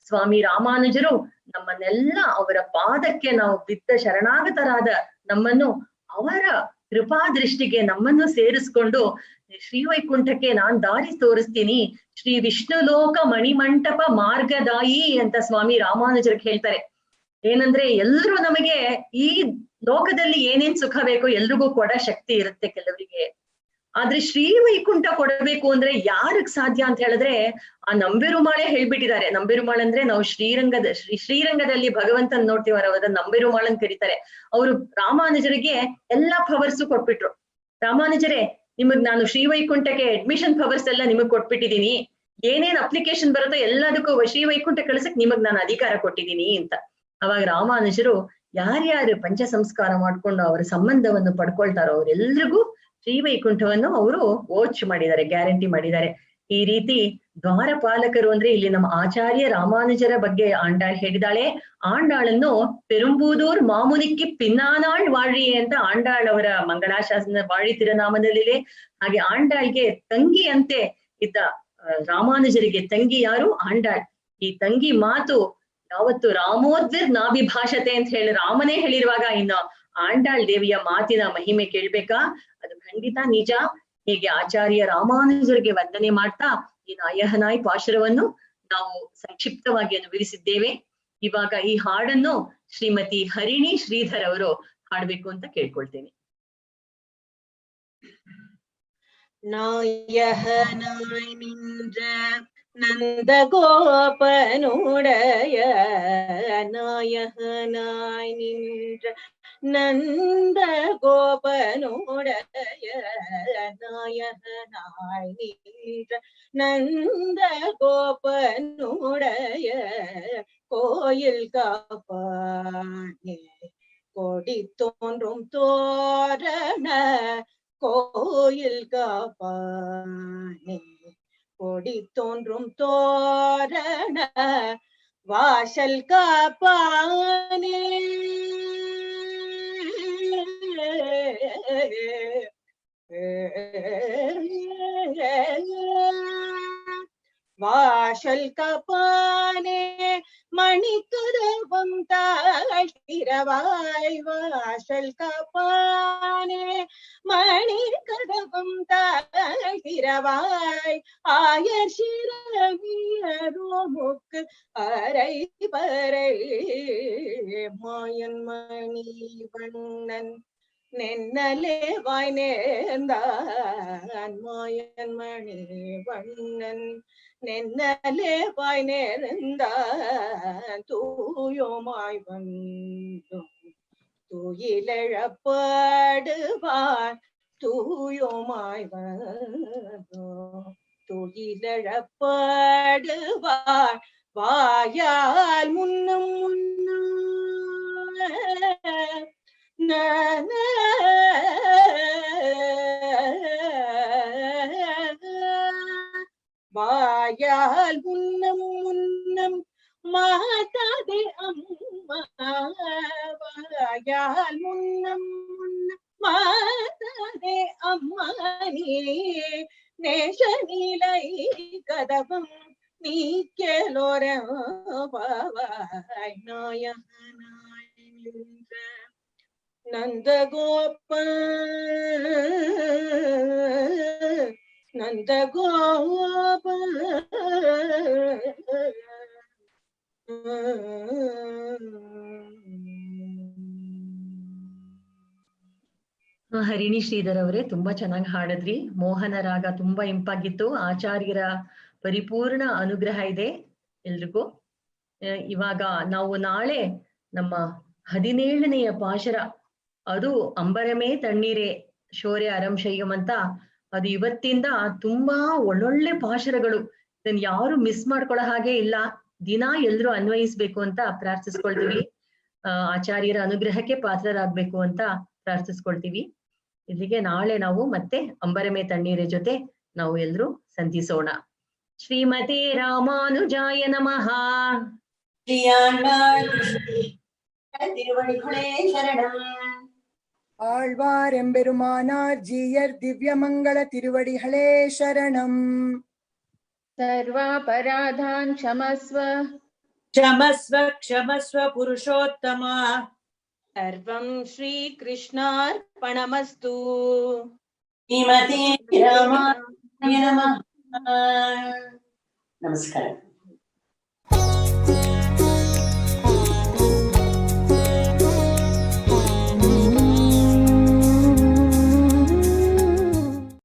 ಸ್ವಾಮಿ ರಾಮಾನುಜರು ನಮ್ಮನ್ನೆಲ್ಲ ಅವರ ಪಾದಕ್ಕೆ ನಾವು ಬಿದ್ದ ಶರಣಾಗತರಾದ ನಮ್ಮನ್ನು ಅವರ ಕೃಪಾ ದೃಷ್ಟಿಗೆ ನಮ್ಮನ್ನು ಸೇರಿಸ್ಕೊಂಡು ಶ್ರೀವೈಕುಂಠಕ್ಕೆ ನಾನ್ ದಾರಿ ತೋರಿಸ್ತೀನಿ, ಶ್ರೀ ವಿಷ್ಣು ಲೋಕ ಮಣಿಮಂಟಪ ಮಾರ್ಗದಾಯಿ ಅಂತ ಸ್ವಾಮಿ ರಾಮಾನುಜರಿಗೆ ಹೇಳ್ತಾರೆ. ಏನಂದ್ರೆ ಎಲ್ರೂ ನಮಗೆ ಈ ಲೋಕದಲ್ಲಿ ಏನೇನ್ ಸುಖ ಬೇಕೋ ಎಲ್ರಿಗೂ ಕೊಡೋ ಶಕ್ತಿ ಇರುತ್ತೆ ಕೆಲವರಿಗೆ, ಆದ್ರೆ ಶ್ರೀವೈಕುಂಠ ಕೊಡಬೇಕು ಅಂದ್ರೆ ಯಾರಿಗ್ ಸಾಧ್ಯ ಅಂತ ಹೇಳಿದ್ರೆ ಆ ನಂಬೆರುಮಾಳೆ ಹೇಳ್ಬಿಟ್ಟಿದ್ದಾರೆ. ನಂಬೆರುಮಾಳ್ ಅಂದ್ರೆ ನಾವು ಶ್ರೀರಂಗದಲ್ಲಿ ಭಗವಂತನ್ ನೋಡ್ತೀವರ ಅದನ್ನ ನಂಬೆರುಮಾಳ್ ಅಂತ ಕರೀತಾರೆ. ಅವರು ರಾಮಾನುಜರಿಗೆ ಎಲ್ಲಾ ಪವರ್ಸು ಕೊಟ್ಬಿಟ್ರು. ರಾಮಾನುಜರೇ, ನಿಮಗ್ ನಾನು ಶ್ರೀವೈಕುಂಠಕ್ಕೆ ಅಡ್ಮಿಷನ್ ಪವರ್ಸ್ ಎಲ್ಲ ನಿಮಗ್ ಕೊಟ್ಬಿಟ್ಟಿದೀನಿ, ಏನೇನ್ ಅಪ್ಲಿಕೇಶನ್ ಬರುತ್ತೋ ಎಲ್ಲದಕ್ಕೂ ಶ್ರೀವೈಕುಂಠ ಕಳ್ಸಕ್ ನಿಮಗ್ ನಾನು ಅಧಿಕಾರ ಕೊಟ್ಟಿದ್ದೀನಿ ಅಂತ. ಅವಾಗ ರಾಮಾನುಜರು ಯಾರ್ಯಾರು ಪಂಚ ಸಂಸ್ಕಾರ ಮಾಡ್ಕೊಂಡು ಅವರ ಸಂಬಂಧವನ್ನು ಪಡ್ಕೊಳ್ತಾರೋ ಅವರೆಲ್ರಿಗೂ ಶ್ರೀವೈಕುಂಠವನ್ನು ಅವರು ವೋಚ್ ಮಾಡಿದ್ದಾರೆ, ಗ್ಯಾರಂಟಿ ಮಾಡಿದ್ದಾರೆ. ಈ ರೀತಿ ದ್ವಾರಪಾಲಕರು ಅಂದ್ರೆ ಇಲ್ಲಿ ನಮ್ಮ ಆಚಾರ್ಯ ರಾಮಾನುಜರ ಬಗ್ಗೆ ಆಂಡಾಳ್ ಹೇಳಿದಾಳೆ. ಆಂಡಾಳನ್ನು ಪೆರುಂಬೂದೂರ್ ಮಾಮುನಿಕ್ಕಿ ಪಿನ್ನಾನಾಳ್ ವಾಳಿ ಅಂತ ಆಂಡಾಳ್ ಅವರ ಮಂಗಳಾಶಾಸನ ವಾಳಿ ತಿರುನಾಮದಲ್ಲಿದೆ. ಹಾಗೆ ಆಂಡಾಳ್ಗೆ ತಂಗಿ ಅಂತೆ ಇದ್ದ ರಾಮಾನುಜರಿಗೆ ತಂಗಿ ಯಾರು? ಆಂಡಾಳ್. ಈ ತಂಗಿ ಮಾತು ಯಾವತ್ತು ರಾಮೋದ್ವಿರ್ ನಾಭಿಭಾಷತೆ ಅಂತ ಹೇಳಿ ರಾಮನೇ ಹೇಳಿರುವಾಗ ಇನ್ನು ಆಂಡಾಳ್ ದೇವಿಯ ಮಾತಿನ ಮಹಿಮೆ ಕೇಳ್ಬೇಕಾ? ಅದು ಖಂಡಿತ ನಿಜ. ಹೀಗೆ ಆಚಾರ್ಯ ರಾಮಾನುಜರಿಗೆ ವಂದನೆ ಮಾಡ್ತಾ ಈ ನಾಯಹನಾಯ್ ಪಾಶುರವನ್ನು ನಾವು ಸಂಕ್ಷಿಪ್ತವಾಗಿ ಅನುಭವಿಸಿದ್ದೇವೆ. ಇವಾಗ ಈ ಹಾಡನ್ನು ಶ್ರೀಮತಿ ಹರಿಣಿ ಶ್ರೀಧರ್ ಅವರು ಹಾಡ್ಬೇಕು ಅಂತ ಕೇಳ್ಕೊಳ್ತೇನೆ. நாயகனாய் நின்ற நந்த கோபனுடைய நாயகனாய் நின்ற நந்த கோபனுடைய நாயகனாய் நின்ற நந்த கோபனுடைய கோயில் காப்பானே கொடி தோன்றும் தோரண கோயில் காப்பானே கொடி தோன்றும் தோரண வாசல் காப்பானே வாசல் காப்பானே மணிக்கதவம் தாழ்த்திரவாய் வாசல் காப்பானே மணிக்கதவம் தாழ்த்திரவாய் ஆயர் சிறவியரோமுக்கு அரை பறை மாயன் மணி வண்ணன் நென்னலே வாய் நேர்ந்தான் மாயன் மணி வண்ணன் நென்னலே வாய் நேர்ந்தான் தூயோமாய் வந்தும் துயிலழப்படுவார் தூயோமாய் வந்தும் துயிலழப்படுவார் வாயால் முன்னும் முன்னும் வாயால் முன்னம் முன்னம் மாதாதே அம்மா வாயால் முன்னம் முன்னம் மாதாதே அம்மா நீ நேசநிலை கதவம் நீ கேளோர பாவாய் நாயகனாய் நின்ற நந்தகோப நந்தகோப ಹರಿಣಿ ಶ್ರೀಧರ್ ಅವರೇ ತುಂಬಾ ಚೆನ್ನಾಗಿ ಹಾಡಿದ್ರಿ. ಮೋಹನ ರಾಗ ತುಂಬಾ ಇಂಪಾಗಿತ್ತು. ಆಚಾರ್ಯರ ಪರಿಪೂರ್ಣ ಅನುಗ್ರಹ ಇದೆ ಎಲ್ರಿಗೂ. ಇವಾಗ ನಾವು ನಾಳೆ ನಮ್ಮ 17ನೆಯ ಪಾಶರ, ಅದು ಅಂಬರಮೇ ತಣ್ಣೀರೇ ಶೌರ್ಯ ಅರಂಶಯ್ಯಂ ಅಂತ, ಅದು ಇವತ್ತಿಂದ ತುಂಬಾ ಒಳ್ಳೊಳ್ಳೆ ಪಾಶರಗಳು. ಇದನ್ನ ಯಾರು ಮಿಸ್ ಮಾಡ್ಕೊಳ್ಳೋ ಹಾಗೆ ಇಲ್ಲ. ದಿನ ಎಲ್ರು ಅನ್ವಯಿಸ್ಬೇಕು ಅಂತ ಪ್ರಾರ್ಥಿಸ್ಕೊಳ್ತೀವಿ. ಆಚಾರ್ಯರ ಅನುಗ್ರಹಕ್ಕೆ ಪಾತ್ರರಾಗ್ಬೇಕು ಅಂತ ಪ್ರಾರ್ಥಿಸ್ಕೊಳ್ತೀವಿ. ಇಲ್ಲಿಗೆ ನಾಳೆ ನಾವು ಮತ್ತೆ ಅಂಬರಮೇ ತಣ್ಣೀರೆ ಜೊತೆ ನಾವು ಎಲ್ರು ಸಂಧಿಸೋಣ. ಶ್ರೀಮತಿ ರಾಮಾನುಜಾಯ ನಮಃ. திருவடிகளே சரணம். ஆழ்வார் எம்பெருமானார் ஜீயர் திவ்யமங்கள திருவடிகளே சரணம். सर्वापराधान् क्षमस्व क्षमस्व क्षमस्व पुरुषोत्तमा. सर्वं श्रीकृष्णार्पणमस्तु. श्रीमते रामाय नमः. नमस्कार.